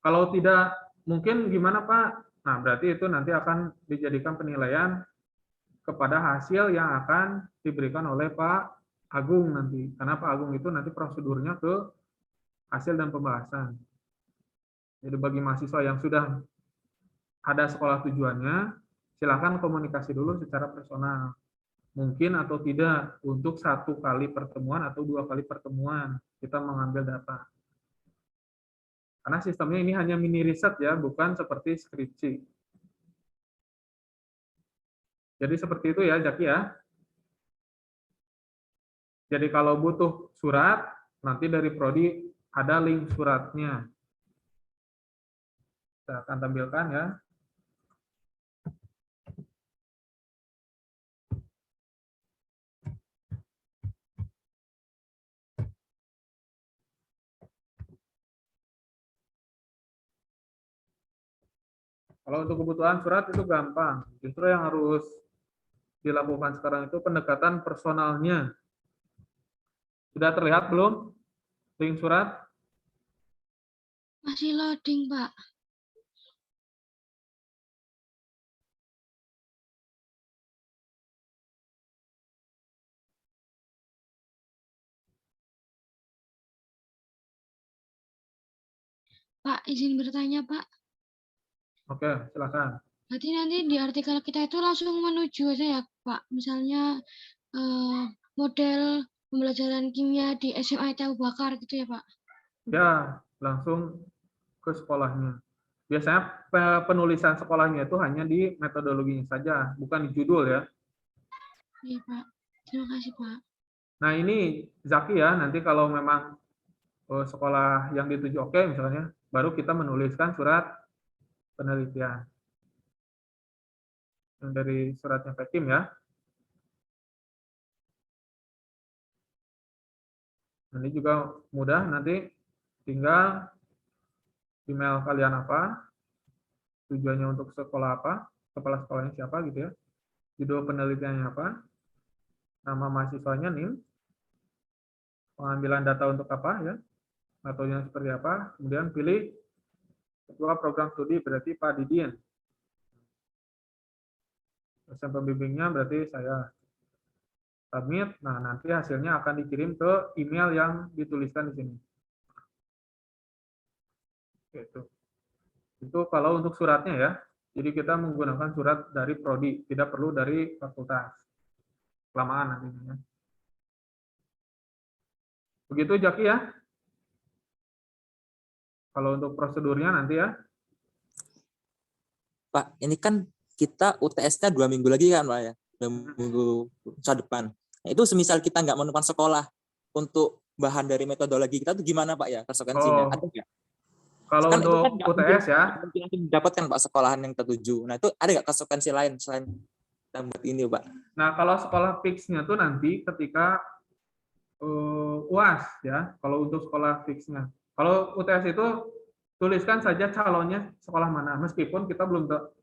Kalau tidak mungkin gimana Pak? Nah, berarti itu nanti akan dijadikan penilaian kepada hasil yang akan diberikan oleh Pak Agung nanti. Karena Pak Agung itu nanti prosedurnya ke hasil dan pembahasan. Jadi bagi mahasiswa yang sudah ada sekolah tujuannya, silakan komunikasi dulu secara personal. Mungkin atau tidak untuk 1 kali pertemuan atau 2 kali pertemuan kita mengambil data. Karena sistemnya ini hanya mini riset ya, bukan seperti skripsi. Jadi seperti itu ya, Jaki ya. Jadi kalau butuh surat, nanti dari Prodi ada link suratnya. Saya akan tampilkan ya. Kalau untuk kebutuhan surat itu gampang. Justru yang harus dilakukan sekarang itu pendekatan personalnya. Sudah terlihat belum link surat? Masih loading, Pak. Pak, izin bertanya, Pak. Oke, silakan. Berarti nanti di artikel kita itu langsung menuju aja ya, Pak. Misalnya model pembelajaran kimia di SMA Abu Bakar gitu ya, Pak? Ya, langsung ke sekolahnya. Biasanya penulisan sekolahnya itu hanya di metodologinya saja, bukan di judul ya. Iya, Pak. Terima kasih, Pak. Nah ini Zaki ya, nanti kalau memang sekolah yang dituju oke misalnya, baru kita menuliskan surat penelitian. Yang dari suratnya Pekim ya. Ini juga mudah, nanti tinggal email kalian apa, tujuannya untuk sekolah apa, kepala sekolahnya siapa gitu ya, judul penelitiannya apa, nama mahasiswanya, NIM, pengambilan data untuk apa ya, metodenya seperti apa, kemudian pilih ketua program studi berarti Pak Didin. Dosen pembimbingnya berarti saya. Submit, nah nanti hasilnya akan dikirim ke email yang dituliskan di sini. Itu kalau untuk suratnya ya. Jadi kita menggunakan surat dari Prodi, tidak perlu dari fakultas. Kelamaan nantinya. Begitu Jaki ya. Kalau untuk prosedurnya nanti ya. Pak, ini kan kita UTS-nya 2 minggu lagi kan Pak ya? 2 minggu depan. Nah, itu semisal kita nggak menemukan sekolah untuk bahan dari metodologi kita itu gimana Pak ya konsekuensinya? Ada nggak? Kalau kan untuk kan UTS ya, mungkin dapatkan Pak sekolahan yang tertuju. Nah itu ada nggak konsekuensi lain selain buat ini Pak? Nah kalau sekolah fixnya tuh nanti ketika UAS ya. Kalau untuk sekolah fixnya. Kalau UTS itu tuliskan saja calonnya sekolah mana, meskipun kita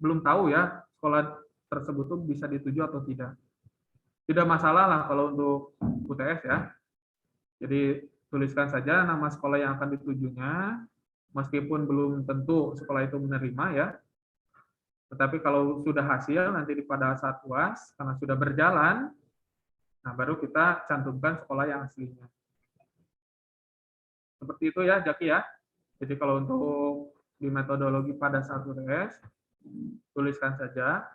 belum tahu ya sekolah tersebut tuh bisa dituju atau tidak. Tidak masalah lah kalau untuk UTS ya. Jadi tuliskan saja nama sekolah yang akan ditujunya, meskipun belum tentu sekolah itu menerima ya. Tetapi kalau sudah hasil nanti pada saat UAS, karena sudah berjalan, nah baru kita cantumkan sekolah yang aslinya. Seperti itu ya Jaki ya. Jadi kalau untuk di metodologi pada saat UTS, tuliskan saja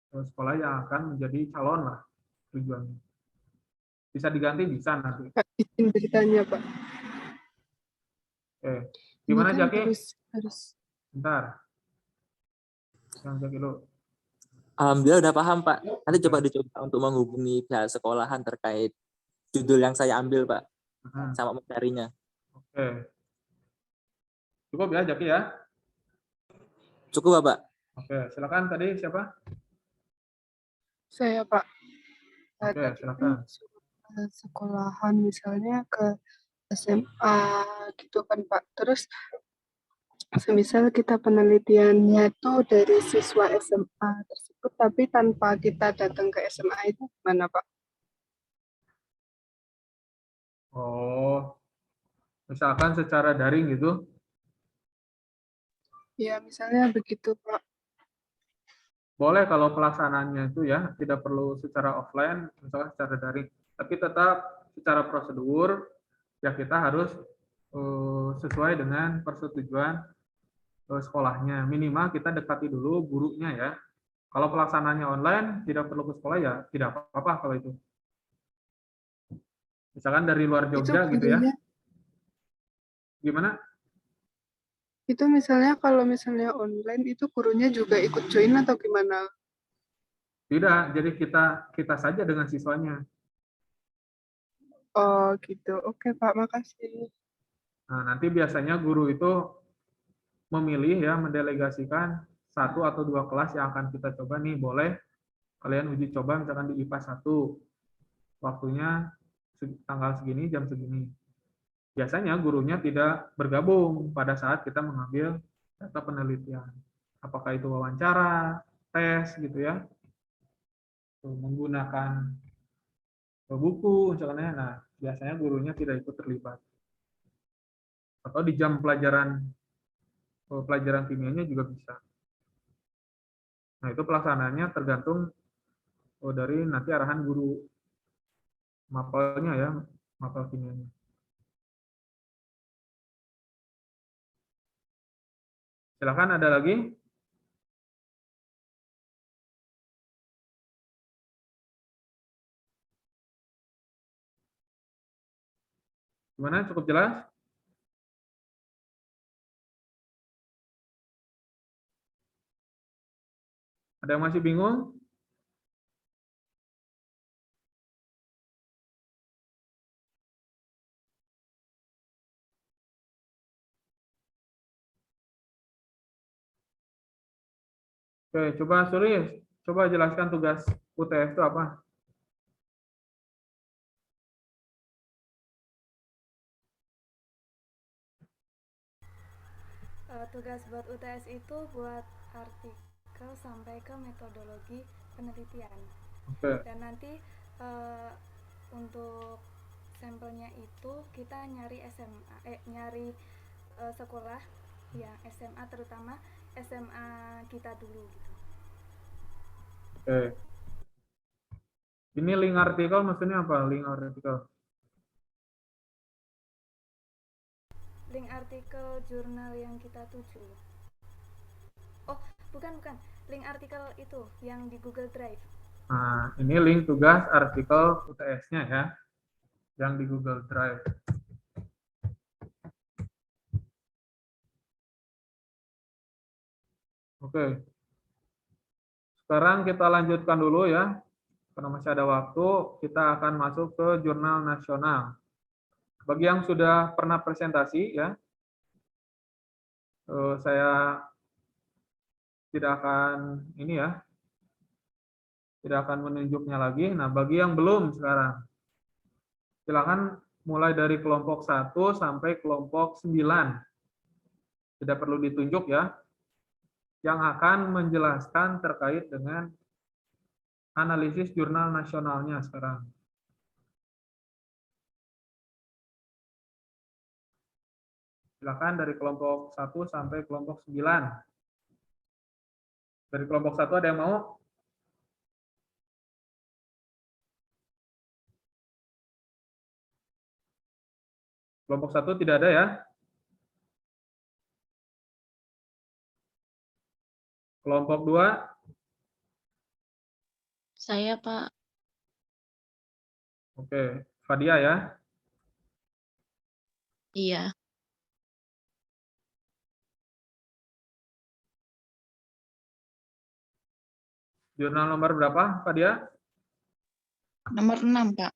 sekolah yang akan menjadi calon lah tujuannya. Bisa diganti, bisa nanti. Pak, izin bertanya Pak. Oke. Ini Gimana kan Jaki? harus Bentar. Yang Jaki dulu. Alhamdulillah udah paham, Pak. Nanti Oke. coba dicoba untuk menghubungi pihak sekolahan terkait judul yang saya ambil, Pak, sama mencarinya. Oke. Cukup ya Jaki ya? Cukup, Bapak? Oke, silakan tadi siapa? saya, Pak. Oke, Tadi silakan. ke sekolahan misalnya ke SMA gitu kan, Pak. Terus semisal kita penelitiannya itu dari siswa SMA tersebut, tapi tanpa kita datang ke SMA itu gimana, Pak? Oh, misalkan secara daring gitu. Ya, misalnya begitu, Pak. Boleh kalau pelaksanaannya itu ya, tidak perlu secara offline, misalkan secara daring. Tapi tetap secara prosedur, ya kita harus sesuai dengan persetujuan sekolahnya. Minimal kita dekati dulu gurunya ya. Kalau pelaksanaannya online, tidak perlu ke sekolah ya, tidak apa-apa kalau itu. Misalkan dari luar Itu Jogja gitu ya. gurunya, Gimana? itu misalnya kalau misalnya online itu gurunya juga ikut join atau gimana? Tidak, jadi kita saja dengan siswanya. Oh gitu. Oke Pak, makasih. Nah, nanti biasanya guru itu memilih ya, mendelegasikan satu atau dua kelas yang akan kita coba nih, boleh kalian uji coba misalkan di IPA 1. Waktunya tanggal segini, jam segini. Biasanya gurunya tidak bergabung pada saat kita mengambil data penelitian. Apakah itu wawancara, tes gitu ya, menggunakan buku misalnya. Nah, biasanya gurunya tidak ikut terlibat. Atau di jam pelajaran kimianya juga bisa. Nah, itu pelaksanaannya tergantung dari nanti arahan guru mapelnya ya, mapel kimianya. Silakan ada lagi. Gimana? Cukup jelas? Ada yang masih bingung? Oke, coba Sulis, coba jelaskan tugas UTS itu apa? Tugas buat UTS itu buat artikel sampai ke metodologi penelitian. Oke. Dan nanti untuk sampelnya itu kita nyari SMA, nyari sekolah ya SMA, terutama SMA kita dulu gitu. Oke. Ini link artikel maksudnya apa? Link artikel. Link artikel jurnal yang kita tuju. Oh, bukan. Link artikel itu yang di Google Drive. Nah, ini link tugas artikel UTS-nya ya, yang di Google Drive. Oke. Sekarang kita lanjutkan dulu ya. Karena masih ada waktu, kita akan masuk ke jurnal nasional. Bagi yang sudah pernah presentasi ya, saya tidak akan tidak akan menunjuknya lagi. Nah, bagi yang belum sekarang, silakan mulai dari kelompok 1 sampai kelompok 9. Tidak perlu ditunjuk ya. Yang akan menjelaskan terkait dengan analisis jurnal nasionalnya sekarang. Silakan dari kelompok 1 sampai kelompok 9. Dari kelompok 1 ada yang mau? Kelompok 1 tidak ada ya? Kelompok 2? Saya, Pak. Oke, Fadia ya? Iya. Jurnal nomor berapa, Fadia? Nomor 6, Pak.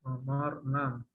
Nomor 6.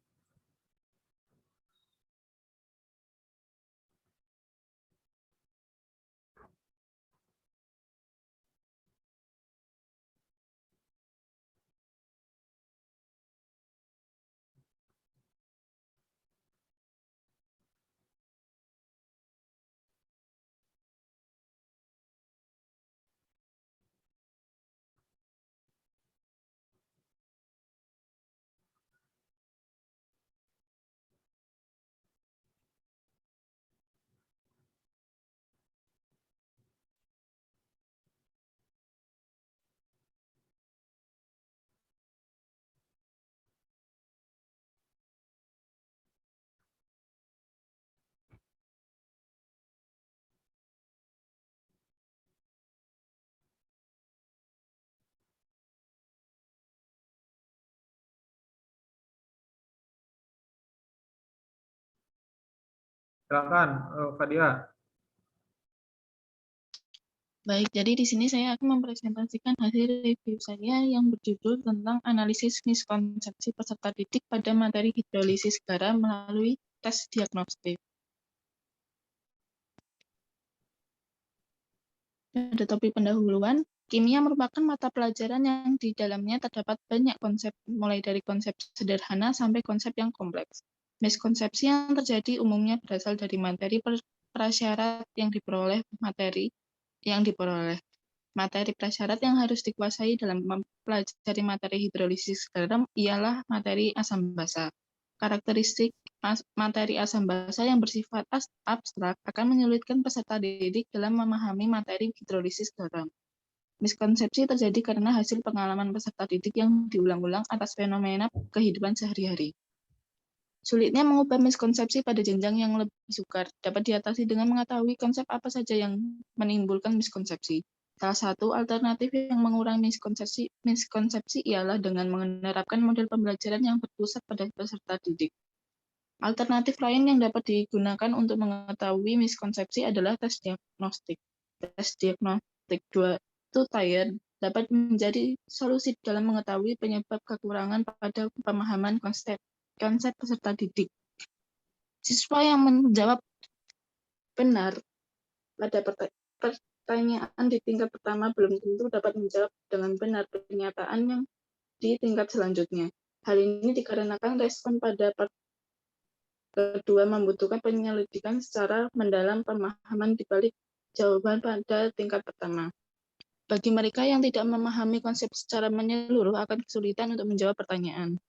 Silakan, Fadia. Baik, jadi di sini saya akan mempresentasikan hasil review saya yang berjudul tentang analisis miskonsepsi peserta didik pada materi hidrolisis garam melalui tes diagnostik. Pada topik pendahuluan, kimia merupakan mata pelajaran yang di dalamnya terdapat banyak konsep, mulai dari konsep sederhana sampai konsep yang kompleks. Miskonsepsi yang terjadi umumnya berasal dari materi prasyarat yang diperoleh materi prasyarat yang harus dikuasai dalam mempelajari materi hidrolisis garam ialah materi asam basa. Karakteristik materi asam basa yang bersifat abstrak akan menyulitkan peserta didik dalam memahami materi hidrolisis garam. Miskonsepsi terjadi karena hasil pengalaman peserta didik yang diulang-ulang atas fenomena kehidupan sehari-hari. Sulitnya mengubah miskonsepsi pada jenjang yang lebih sukar dapat diatasi dengan mengetahui konsep apa saja yang menimbulkan miskonsepsi. Salah satu alternatif yang mengurangi miskonsepsi ialah dengan menerapkan model pembelajaran yang berpusat pada peserta didik. Alternatif lain yang dapat digunakan untuk mengetahui miskonsepsi adalah tes diagnostik. Tes diagnostik two-tier dapat menjadi solusi dalam mengetahui penyebab kekurangan pada pemahaman konsep peserta didik. Siswa yang menjawab benar pada pertanyaan di tingkat pertama belum tentu dapat menjawab dengan benar pernyataan yang di tingkat selanjutnya. Hal ini dikarenakan respon pada part kedua membutuhkan penyelidikan secara mendalam pemahaman di balik jawaban pada tingkat pertama. Bagi mereka yang tidak memahami konsep secara menyeluruh akan kesulitan untuk menjawab pertanyaan.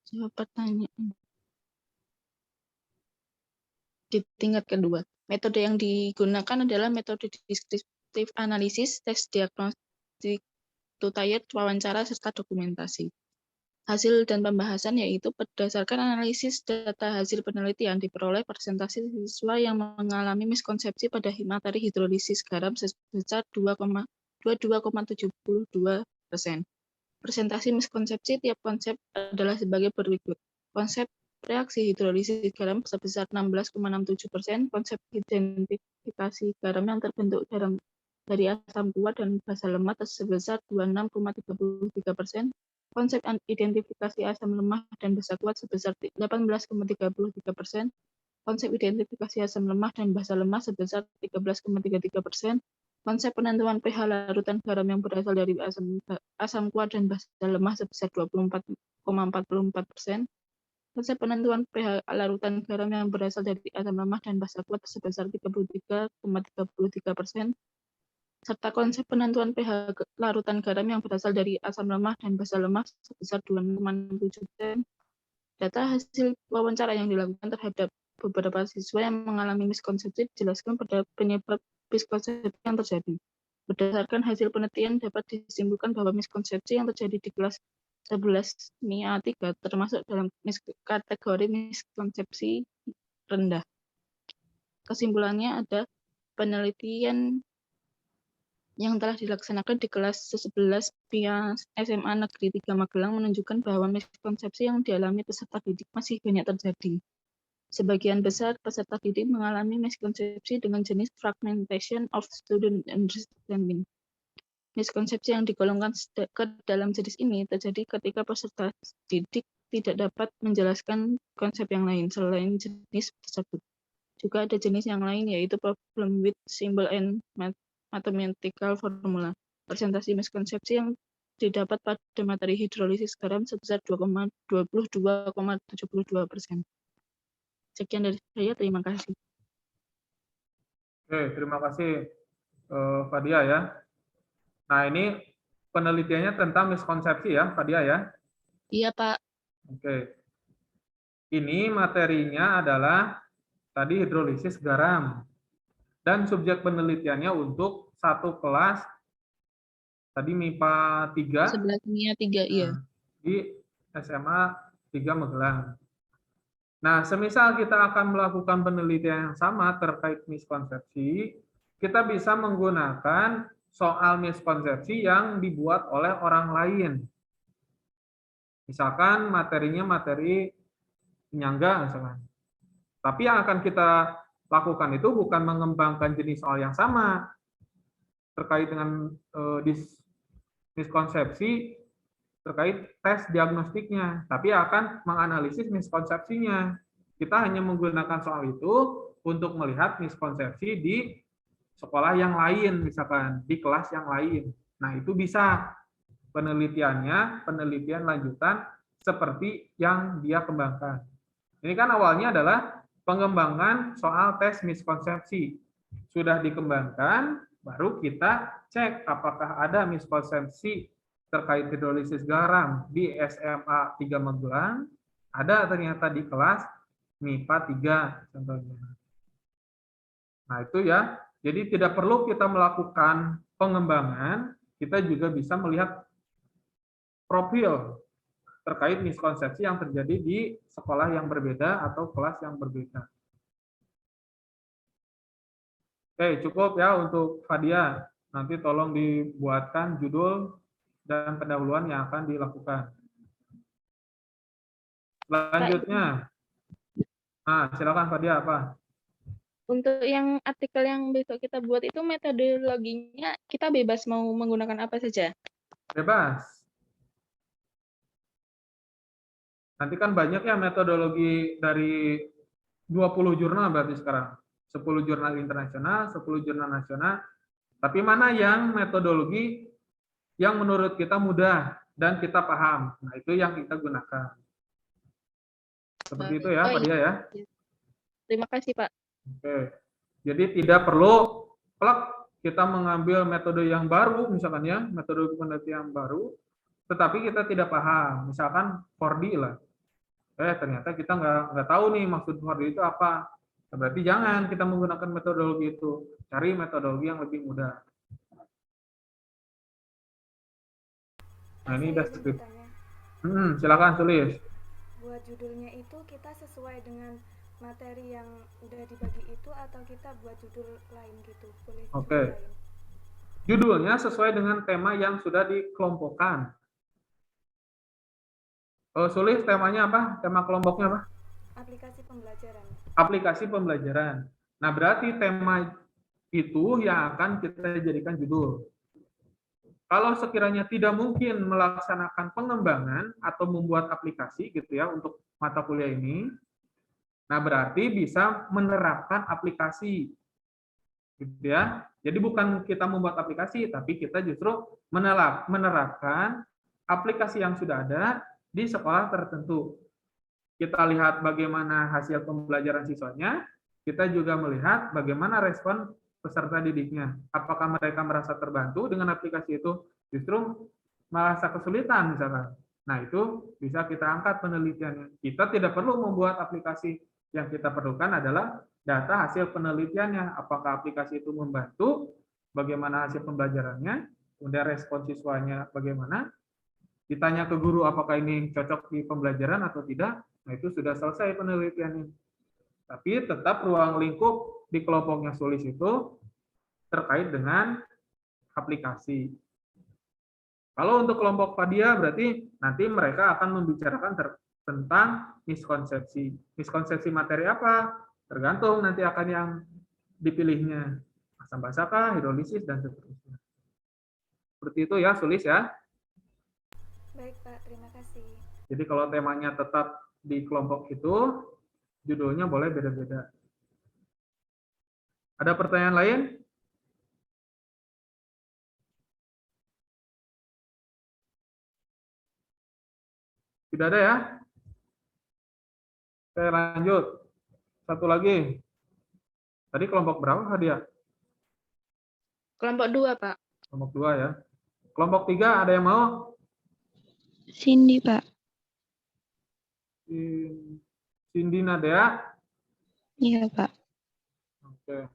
Jawab pertanyaan. Di tingkat kedua, metode yang digunakan adalah metode deskriptif analisis, tes diagnostik two-tier, wawancara, serta dokumentasi. Hasil dan pembahasan yaitu berdasarkan analisis data hasil penelitian diperoleh presentasi siswa yang mengalami miskonsepsi pada materi hidrolisis garam sebesar 22,72%. Presentasi miskonsepsi tiap konsep adalah sebagai berikut. Konsep reaksi hidrolisis garam sebesar 16,67%, konsep identifikasi garam yang terbentuk dari asam kuat dan basa lemak sebesar 26,33%, konsep identifikasi asam lemah dan basa kuat sebesar 18,33%, konsep identifikasi asam lemah dan basa lemah sebesar 13,33%, konsep penentuan pH larutan garam yang berasal dari asam kuat dan basa lemah sebesar 24,44%, konsep penentuan pH larutan garam yang berasal dari asam lemah dan basa kuat sebesar 33,33%, serta konsep penentuan pH larutan garam yang berasal dari asam lemah dan basa lemah sebesar 2,67%. Data hasil wawancara yang dilakukan terhadap beberapa siswa yang mengalami miskonsepsi dijelaskan pada penyebab miskonsepsi yang terjadi. Berdasarkan hasil penelitian dapat disimpulkan bahwa miskonsepsi yang terjadi di kelas 11 NIA 3 termasuk dalam kategori miskonsepsi rendah. Kesimpulannya ada penelitian yang telah dilaksanakan di kelas 11 via SMA Negeri 3 Magelang menunjukkan bahwa miskonsepsi yang dialami peserta didik masih banyak terjadi. Sebagian besar peserta didik mengalami miskonsepsi dengan jenis fragmentation of student understanding. Miskonsepsi yang digolongkan ke dalam jenis ini terjadi ketika peserta didik tidak dapat menjelaskan konsep yang lain selain jenis tersebut. Juga ada jenis yang lain yaitu problem with symbol and mathematical formula. Presentasi miskonsepsi yang didapat pada materi hidrolisis garam sebesar 22,72%. Sekian dari saya, terima kasih. Oke, terima kasih Fadia ya. Nah, ini penelitiannya tentang miskonsepsi ya, Fadia ya. Iya, Pak. Oke. Ini materinya adalah tadi hidrolisis garam. Dan subjek penelitiannya untuk satu kelas tadi MIPA 3 11 MIPA 3, iya. Di SMA 3 Magelang. Nah, semisal kita akan melakukan penelitian yang sama terkait miskonsepsi, kita bisa menggunakan soal miskonsepsi yang dibuat oleh orang lain. Misalkan materinya materi penyangga misalkan. Tapi yang akan kita lakukan itu bukan mengembangkan jenis soal yang sama terkait dengan miskonsepsi terkait tes diagnostiknya, tapi akan menganalisis miskonsepsinya. Kita hanya menggunakan soal itu untuk melihat miskonsepsi di sekolah yang lain, misalkan di kelas yang lain. Nah, itu bisa penelitiannya, penelitian lanjutan seperti yang dia kembangkan. Ini kan awalnya adalah pengembangan soal tes miskonsepsi. Sudah dikembangkan, baru kita cek apakah ada miskonsepsi terkait hidrolisis garam di SMA 3 Magelang, ada ternyata di kelas MIPA 3 contohnya. Nah, itu ya. Jadi tidak perlu kita melakukan pengembangan, kita juga bisa melihat profil terkait miskonsepsi yang terjadi di sekolah yang berbeda atau kelas yang berbeda. Oke, cukup ya untuk Fadia. Nanti tolong dibuatkan judul dan pendahuluan yang akan dilakukan. Selanjutnya, silakan Fadia apa? Untuk yang artikel yang besok kita buat itu metodologinya kita bebas mau menggunakan apa saja? Bebas. Nanti kan banyak ya metodologi dari 20 jurnal berarti sekarang. 10 jurnal internasional, 10 jurnal nasional. Tapi mana yang metodologi yang menurut kita mudah dan kita paham. Nah, itu yang kita gunakan. Seperti itu ya, Pak Dia ya. Terima kasih, Pak. Oke. Jadi tidak perlu kita mengambil metode yang baru, misalkan ya, metode penelitian yang baru, tetapi kita tidak paham. Misalkan 4D lah. Ternyata kita nggak tahu nih maksud 4D itu apa. Nah, berarti jangan kita menggunakan metodologi itu. Cari metodologi yang lebih mudah. Nah, ini udah script. Silakan tulis. Buat judulnya itu kita sesuai dengan materi yang udah dibagi itu atau kita buat judul lain gitu? Boleh. Oke. Judulnya sesuai dengan tema yang sudah dikelompokkan. Sulis temanya apa? Tema kelompoknya apa? Aplikasi pembelajaran. Aplikasi pembelajaran. Nah, berarti tema itu yang akan kita jadikan judul. Kalau sekiranya tidak mungkin melaksanakan pengembangan atau membuat aplikasi gitu ya untuk mata kuliah ini, nah berarti bisa menerapkan aplikasi gitu ya. Jadi bukan kita membuat aplikasi, tapi kita justru menerapkan aplikasi yang sudah ada di sekolah tertentu. Kita lihat bagaimana hasil pembelajaran siswanya, kita juga melihat bagaimana respon peserta didiknya. Apakah mereka merasa terbantu dengan aplikasi itu? Justru merasa kesulitan misalkan. Nah, itu bisa kita angkat penelitiannya. Kita tidak perlu membuat aplikasi. Yang kita perlukan adalah data hasil penelitiannya. Apakah aplikasi itu membantu? Bagaimana hasil pembelajarannya? Kemudian respon siswanya bagaimana? Ditanya ke guru apakah ini cocok di pembelajaran atau tidak? Nah, itu sudah selesai penelitiannya. Tapi tetap ruang lingkup di kelompoknya Sulis itu terkait dengan aplikasi. Kalau untuk kelompok Fadia berarti nanti mereka akan membicarakan tentang miskonsepsi. Miskonsepsi materi apa? Tergantung nanti akan yang dipilihnya. Asam basa kah, hidrolisis, dan seterusnya. Seperti itu ya, Sulis ya. Baik Pak, terima kasih. Jadi kalau temanya tetap di kelompok itu, judulnya boleh beda-beda. Ada pertanyaan lain? Tidak ada ya? Saya lanjut. Satu lagi. Tadi kelompok berapa, Hadia? Kelompok 2, Pak. Kelompok 2 ya. Kelompok 3 ada yang mau? Cindy, Pak. Cindy Nadea? Iya, Pak. Oke.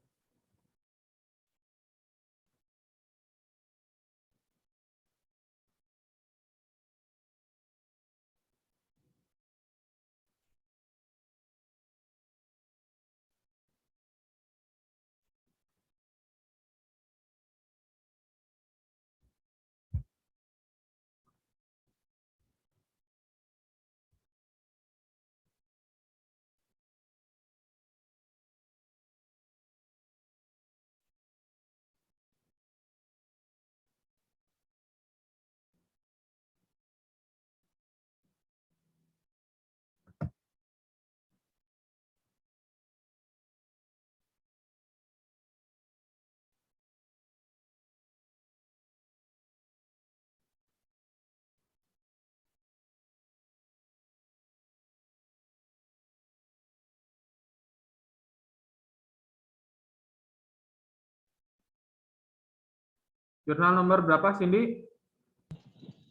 Jurnal nomor berapa, Cindy?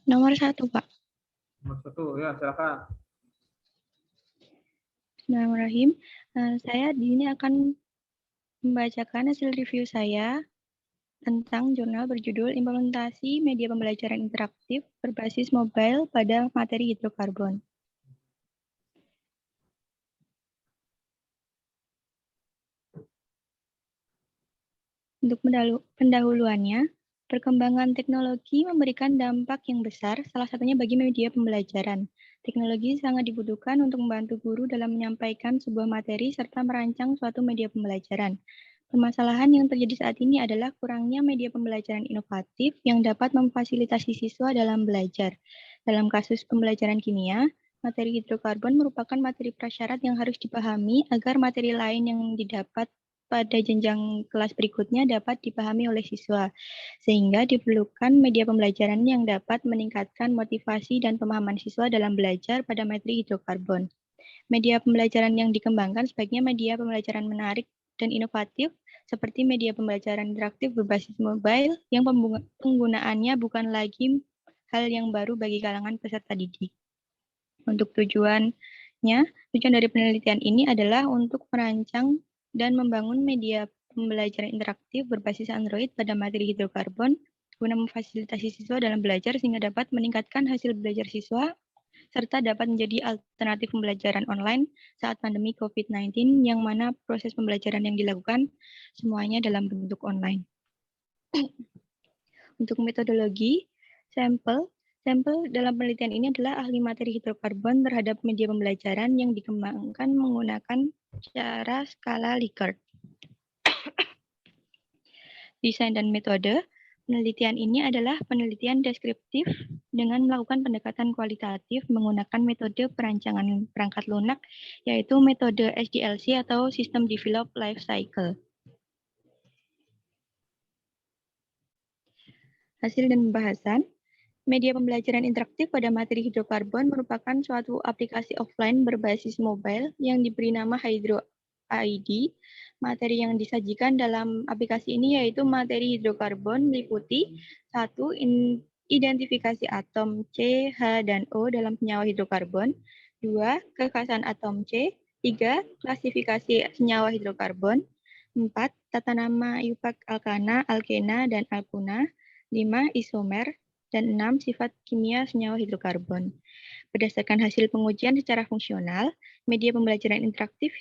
Nomor 1, Pak. Nomor 1, ya silakan. Bismillahirrahmanirrahim. Saya di sini akan membacakan hasil review saya tentang jurnal berjudul Implementasi Media Pembelajaran Interaktif Berbasis Mobile pada Materi Hidrokarbon. Untuk pendahuluannya, perkembangan teknologi memberikan dampak yang besar, salah satunya bagi media pembelajaran. Teknologi sangat dibutuhkan untuk membantu guru dalam menyampaikan sebuah materi serta merancang suatu media pembelajaran. Permasalahan yang terjadi saat ini adalah kurangnya media pembelajaran inovatif yang dapat memfasilitasi siswa dalam belajar. Dalam kasus pembelajaran kimia, materi hidrokarbon merupakan materi prasyarat yang harus dipahami agar materi lain yang didapat pada jenjang kelas berikutnya dapat dipahami oleh siswa, sehingga diperlukan media pembelajaran yang dapat meningkatkan motivasi dan pemahaman siswa dalam belajar pada materi hidrokarbon. Media pembelajaran yang dikembangkan sebaiknya media pembelajaran menarik dan inovatif, seperti media pembelajaran interaktif berbasis mobile yang penggunaannya bukan lagi hal yang baru bagi kalangan peserta didik. Untuk tujuan dari penelitian ini adalah untuk merancang dan membangun media pembelajaran interaktif berbasis Android pada materi hidrokarbon guna memfasilitasi siswa dalam belajar sehingga dapat meningkatkan hasil belajar siswa serta dapat menjadi alternatif pembelajaran online saat pandemi COVID-19 yang mana proses pembelajaran yang dilakukan semuanya dalam bentuk online. Untuk metodologi, sampel dalam penelitian ini adalah ahli materi hidrokarbon terhadap media pembelajaran yang dikembangkan menggunakan cara skala Likert. Desain dan metode penelitian ini adalah penelitian deskriptif dengan melakukan pendekatan kualitatif menggunakan metode perancangan perangkat lunak, yaitu metode SDLC atau System Developed Life Cycle. Hasil dan pembahasan. Media pembelajaran interaktif pada materi hidrokarbon merupakan suatu aplikasi offline berbasis mobile yang diberi nama Hydro ID. Materi yang disajikan dalam aplikasi ini yaitu materi hidrokarbon meliputi 1. Identifikasi atom C, H, dan O dalam senyawa hidrokarbon. 2. Kekhasan atom C. 3. Klasifikasi senyawa hidrokarbon. 4. Tata nama IUPAC alkana, alkena, dan alkuna. 5. Isomer. dan 6 sifat kimia senyawa hidrokarbon. Berdasarkan hasil pengujian secara fungsional, media pembelajaran interaktif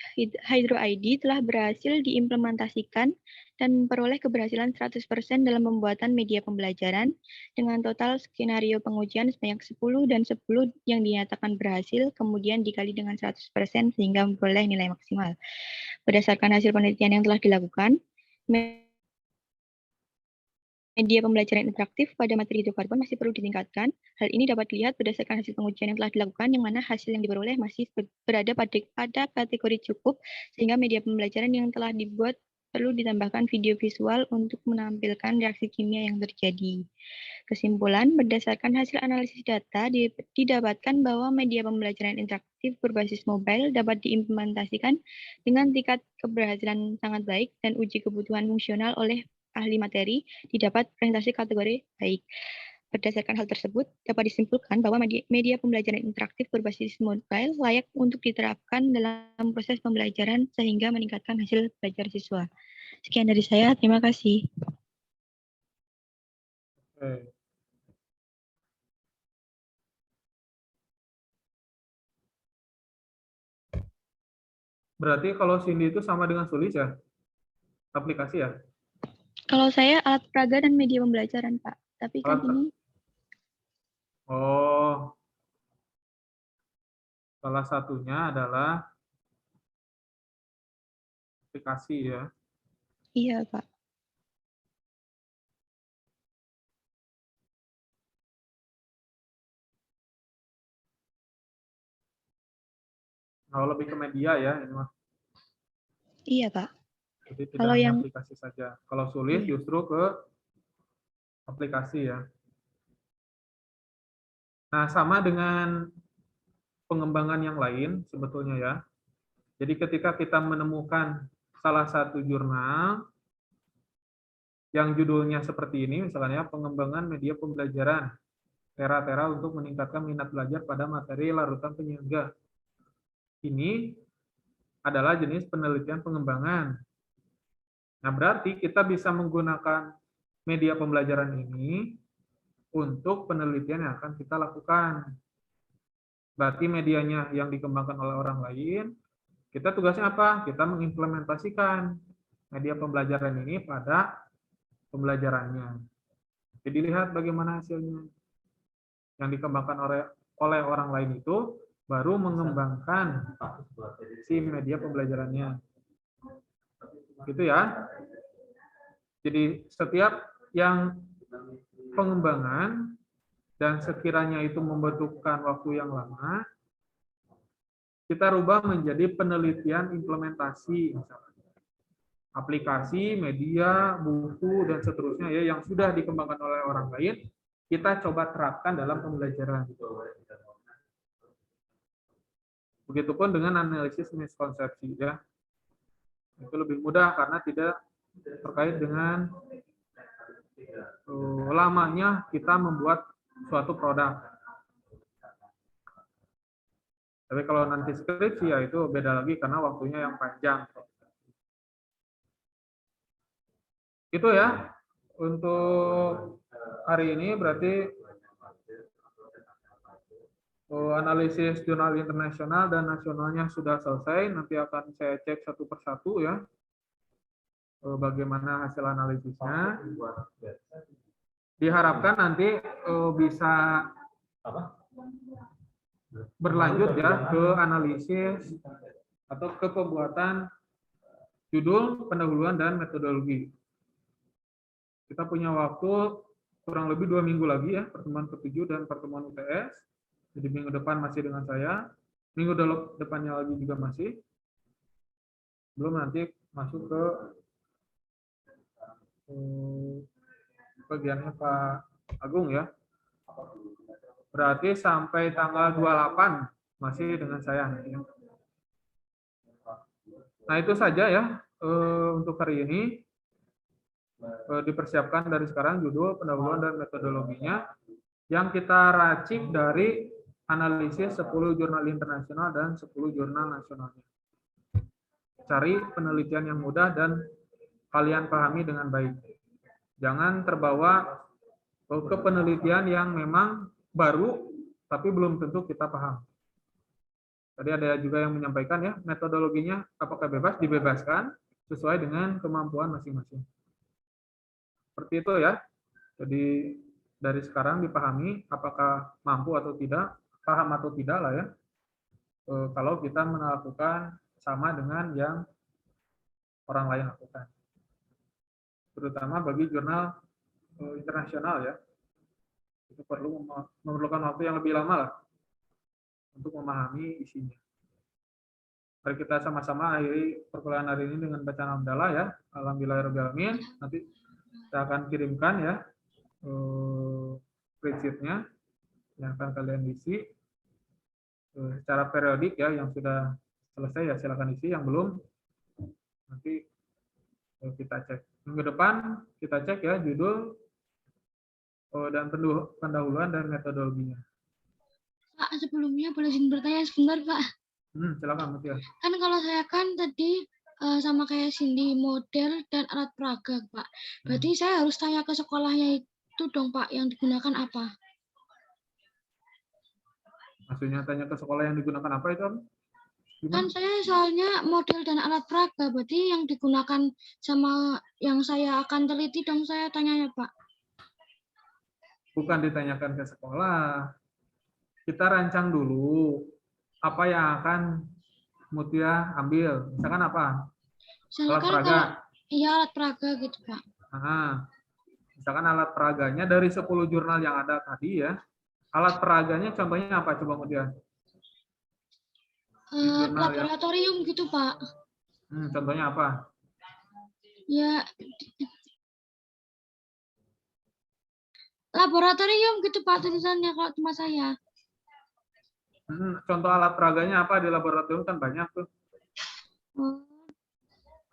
Hydro ID telah berhasil diimplementasikan dan memperoleh keberhasilan 100% dalam pembuatan media pembelajaran dengan total skenario pengujian sebanyak 10 dan 10 yang dinyatakan berhasil, kemudian dikali dengan 100% sehingga memperoleh nilai maksimal. Berdasarkan hasil penelitian yang telah dilakukan, media pembelajaran interaktif pada materi hidrokarbon masih perlu ditingkatkan. Hal ini dapat dilihat berdasarkan hasil pengujian yang telah dilakukan, yang mana hasil yang diperoleh masih berada pada kategori cukup, sehingga media pembelajaran yang telah dibuat perlu ditambahkan video visual untuk menampilkan reaksi kimia yang terjadi. Kesimpulan, berdasarkan hasil analisis data, didapatkan bahwa media pembelajaran interaktif berbasis mobile dapat diimplementasikan dengan tingkat keberhasilan sangat baik dan uji kebutuhan fungsional oleh ahli materi didapat presentasi kategori baik. Berdasarkan hal tersebut, dapat disimpulkan bahwa media pembelajaran interaktif berbasis mobile layak untuk diterapkan dalam proses pembelajaran sehingga meningkatkan hasil belajar siswa. Sekian dari saya, terima kasih. Oke. Berarti kalau Cindy itu sama dengan Sulis ya? Aplikasi ya? Kalau saya alat peraga dan media pembelajaran, Pak. Tapi kan ini... Oh. Salah satunya adalah aplikasi ya? Iya, Pak. Oh, lebih ke media ya ini mah. Iya, Pak. Jadi tidak Kalau hanya yang aplikasi saja. Kalau Sulis justru ke aplikasi ya. Nah, sama dengan pengembangan yang lain sebetulnya ya. Jadi ketika kita menemukan salah satu jurnal yang judulnya seperti ini, misalnya pengembangan media pembelajaran, tera-tera untuk meningkatkan minat belajar pada materi larutan penyangga. Ini adalah jenis penelitian pengembangan. Nah, berarti kita bisa menggunakan media pembelajaran ini untuk penelitian yang akan kita lakukan. Berarti medianya yang dikembangkan oleh orang lain, kita tugasnya apa? Kita mengimplementasikan media pembelajaran ini pada pembelajarannya. Jadi lihat bagaimana hasilnya. Yang dikembangkan oleh orang lain itu baru mengembangkan si media pembelajarannya. Gitu ya. Jadi setiap yang pengembangan dan sekiranya itu membutuhkan waktu yang lama, kita rubah menjadi penelitian implementasi, aplikasi, media, buku, dan seterusnya ya yang sudah dikembangkan oleh orang lain, kita coba terapkan dalam pembelajaran. Begitupun dengan analisis miskonsepsi ya. Itu lebih mudah karena tidak terkait dengan lamanya kita membuat suatu produk. Tapi kalau nanti skripsi ya itu beda lagi karena waktunya yang panjang. Itu ya untuk hari ini berarti analisis jurnal internasional dan nasionalnya sudah selesai. Nanti akan saya cek satu persatu ya bagaimana hasil analisisnya. Diharapkan nanti bisa berlanjut ya ke analisis atau ke pembuatan judul, pendahuluan, dan metodologi. Kita punya waktu kurang lebih 2 minggu lagi ya, pertemuan ke-7 dan pertemuan UTS. Jadi minggu depan masih dengan saya, minggu depannya lagi juga masih. Belum nanti masuk ke bagiannya Pak Agung ya. Berarti sampai tanggal 28 masih dengan saya. Nah itu saja ya untuk hari ini. Dipersiapkan dari sekarang judul, pendahuluan, dan metodologinya yang kita racik dari analisis 10 jurnal internasional dan 10 jurnal nasionalnya. Cari penelitian yang mudah dan kalian pahami dengan baik. Jangan terbawa ke penelitian yang memang baru, tapi belum tentu kita paham. Tadi ada juga yang menyampaikan ya, metodologinya apakah bebas, dibebaskan sesuai dengan kemampuan masing-masing. Seperti itu ya. Jadi dari sekarang dipahami apakah mampu atau tidak, paham atau tidak lah ya. Kalau kita melakukan sama dengan yang orang lain lakukan. Terutama bagi jurnal internasional ya. Itu perlu memerlukan waktu yang lebih lama lah untuk memahami isinya. Mari kita sama-sama akhiri perkuliahan hari ini dengan bacaan hamdalah ya. Alhamdulillahirabbil alamin. Nanti saya akan kirimkan ya spreadsheet-nya yang akan kalian isi secara periodik ya. Yang sudah selesai ya silakan isi, yang belum nanti kita cek. Minggu depan kita cek ya judul dan pendahuluan dan metodologinya. Pak, sebelumnya boleh izin bertanya sebentar, Pak? Silakan, Mutia. Kan kalau saya kan tadi sama kayak Cindy, model dan alat peraga, Pak. Berarti saya harus tanya ke sekolahnya itu dong, Pak, yang digunakan apa? Maksudnya tanya ke sekolah yang digunakan apa itu? Gimana? Kan saya soalnya model dan alat peraga, berarti yang digunakan sama yang saya akan teliti dong, saya tanya ya, Pak. Bukan ditanyakan ke sekolah. Kita rancang dulu apa yang akan Mutia ambil. Misalkan apa? Alat peraga. Iya, alat peraga gitu, Pak. Misalkan alat peraganya dari 10 jurnal yang ada tadi ya. Alat peraganya contohnya apa coba Mutia? Laboratorium gitu, Pak. Contohnya apa? Ya, laboratorium gitu, Pak, tulisannya kalau tempat saya. Contoh alat peraganya apa di laboratorium kan banyak tuh.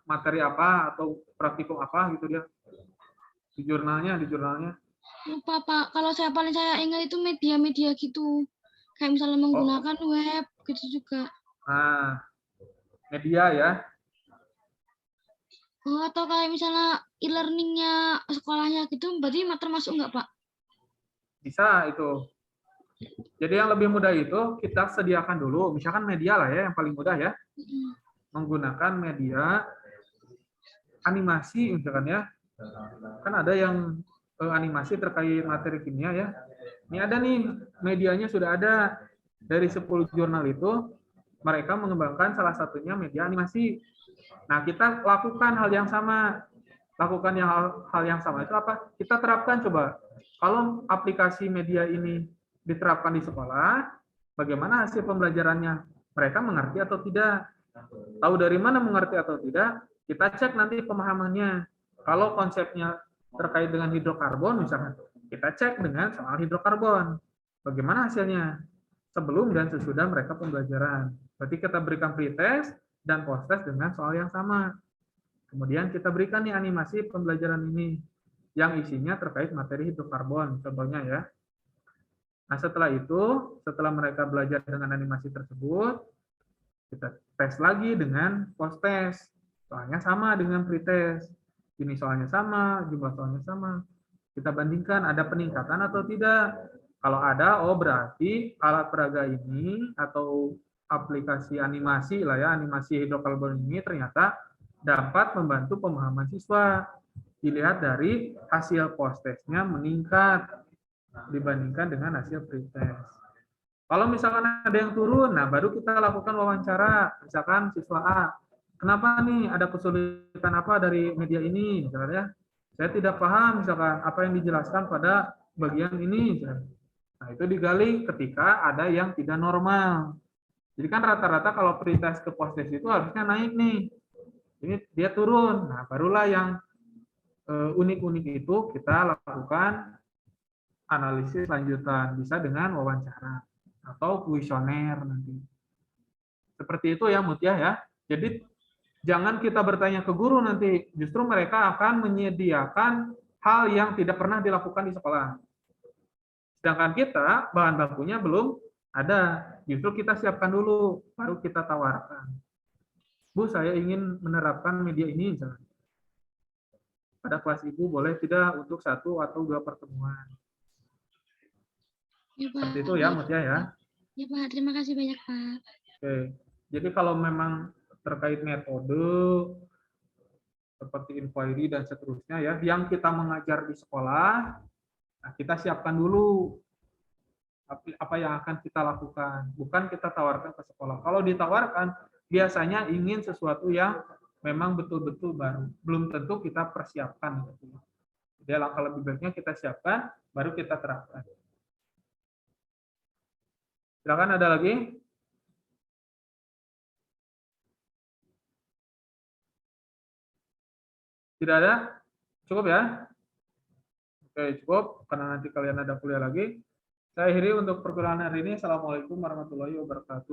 Materi apa atau praktikum apa gitu dia. Di jurnalnya. Lupa, Pak. Kalau saya paling saya ingat itu media-media gitu. Kayak misalnya menggunakan web gitu juga. Media ya. Atau kayak misalnya e-learning-nya sekolahnya gitu, berarti termasuk nggak, Pak? Bisa itu. Jadi yang lebih mudah itu kita sediakan dulu, misalkan media lah ya yang paling mudah ya. Menggunakan media animasi misalkan ya. Kan ada yang animasi terkait materi kimia ya. Ini ada nih medianya sudah ada. Dari 10 jurnal itu mereka mengembangkan salah satunya media animasi. Nah, kita lakukan hal yang sama. Lakukan hal yang sama itu apa? Kita terapkan coba. Kalau aplikasi media ini diterapkan di sekolah, bagaimana hasil pembelajarannya? Mereka mengerti atau tidak? Tahu dari mana mengerti atau tidak? Kita cek nanti pemahamannya. Kalau konsepnya terkait dengan hidrokarbon, misalnya, kita cek dengan soal hidrokarbon. Bagaimana hasilnya? Sebelum dan sesudah mereka pembelajaran. Berarti kita berikan pretest dan posttest dengan soal yang sama. Kemudian kita berikan nih animasi pembelajaran ini, yang isinya terkait materi hidrokarbon, contohnya ya. Nah, setelah itu, setelah mereka belajar dengan animasi tersebut, kita tes lagi dengan post-test. Soalnya sama dengan pretest. Ini soalnya sama, jumlah soalnya sama. Kita bandingkan ada peningkatan atau tidak. Kalau ada, berarti alat peraga ini atau aplikasi animasi lah ya, animasi hidrokarbon ini ternyata dapat membantu pemahaman siswa. Dilihat dari hasil post-testnya meningkat dibandingkan dengan hasil pretest. Kalau misalkan ada yang turun, nah baru kita lakukan wawancara. Misalkan siswa A, kenapa nih ada kesulitan apa dari media ini? Misalnya, saya tidak paham misalkan apa yang dijelaskan pada bagian ini. Misalnya. Nah itu digali ketika ada yang tidak normal. Jadi kan rata-rata kalau pretest ke post-test itu harusnya naik nih. Ini dia turun. Nah barulah yang unik-unik itu kita lakukan analisis lanjutan, bisa dengan wawancara atau kuesioner nanti. Seperti itu ya Mutia ya. Jadi jangan kita bertanya ke guru nanti, justru mereka akan menyediakan hal yang tidak pernah dilakukan di sekolah. Sedangkan kita bahan bakunya belum ada, justru kita siapkan dulu, baru kita tawarkan. Bu, saya ingin menerapkan media ini misalnya. Pada kelas Ibu boleh tidak untuk 1 atau 2 pertemuan. Ya, Pak. Seperti itu ya, Mutia ya. Ya, Pak. Terima kasih banyak, Pak. Oke. Jadi kalau memang terkait metode seperti inquiry dan seterusnya ya, yang kita mengajar di sekolah, nah kita siapkan dulu apa yang akan kita lakukan, bukan kita tawarkan ke sekolah. Kalau ditawarkan, biasanya ingin sesuatu yang memang betul-betul baru, belum tentu kita persiapkan. Jadi langkah lebih baiknya kita siapkan, baru kita terapkan. Silakan, ada lagi? Tidak ada? Cukup ya? Oke, cukup. Karena nanti kalian ada kuliah lagi. Saya akhiri untuk perkuliahan hari ini. Assalamualaikum warahmatullahi wabarakatuh.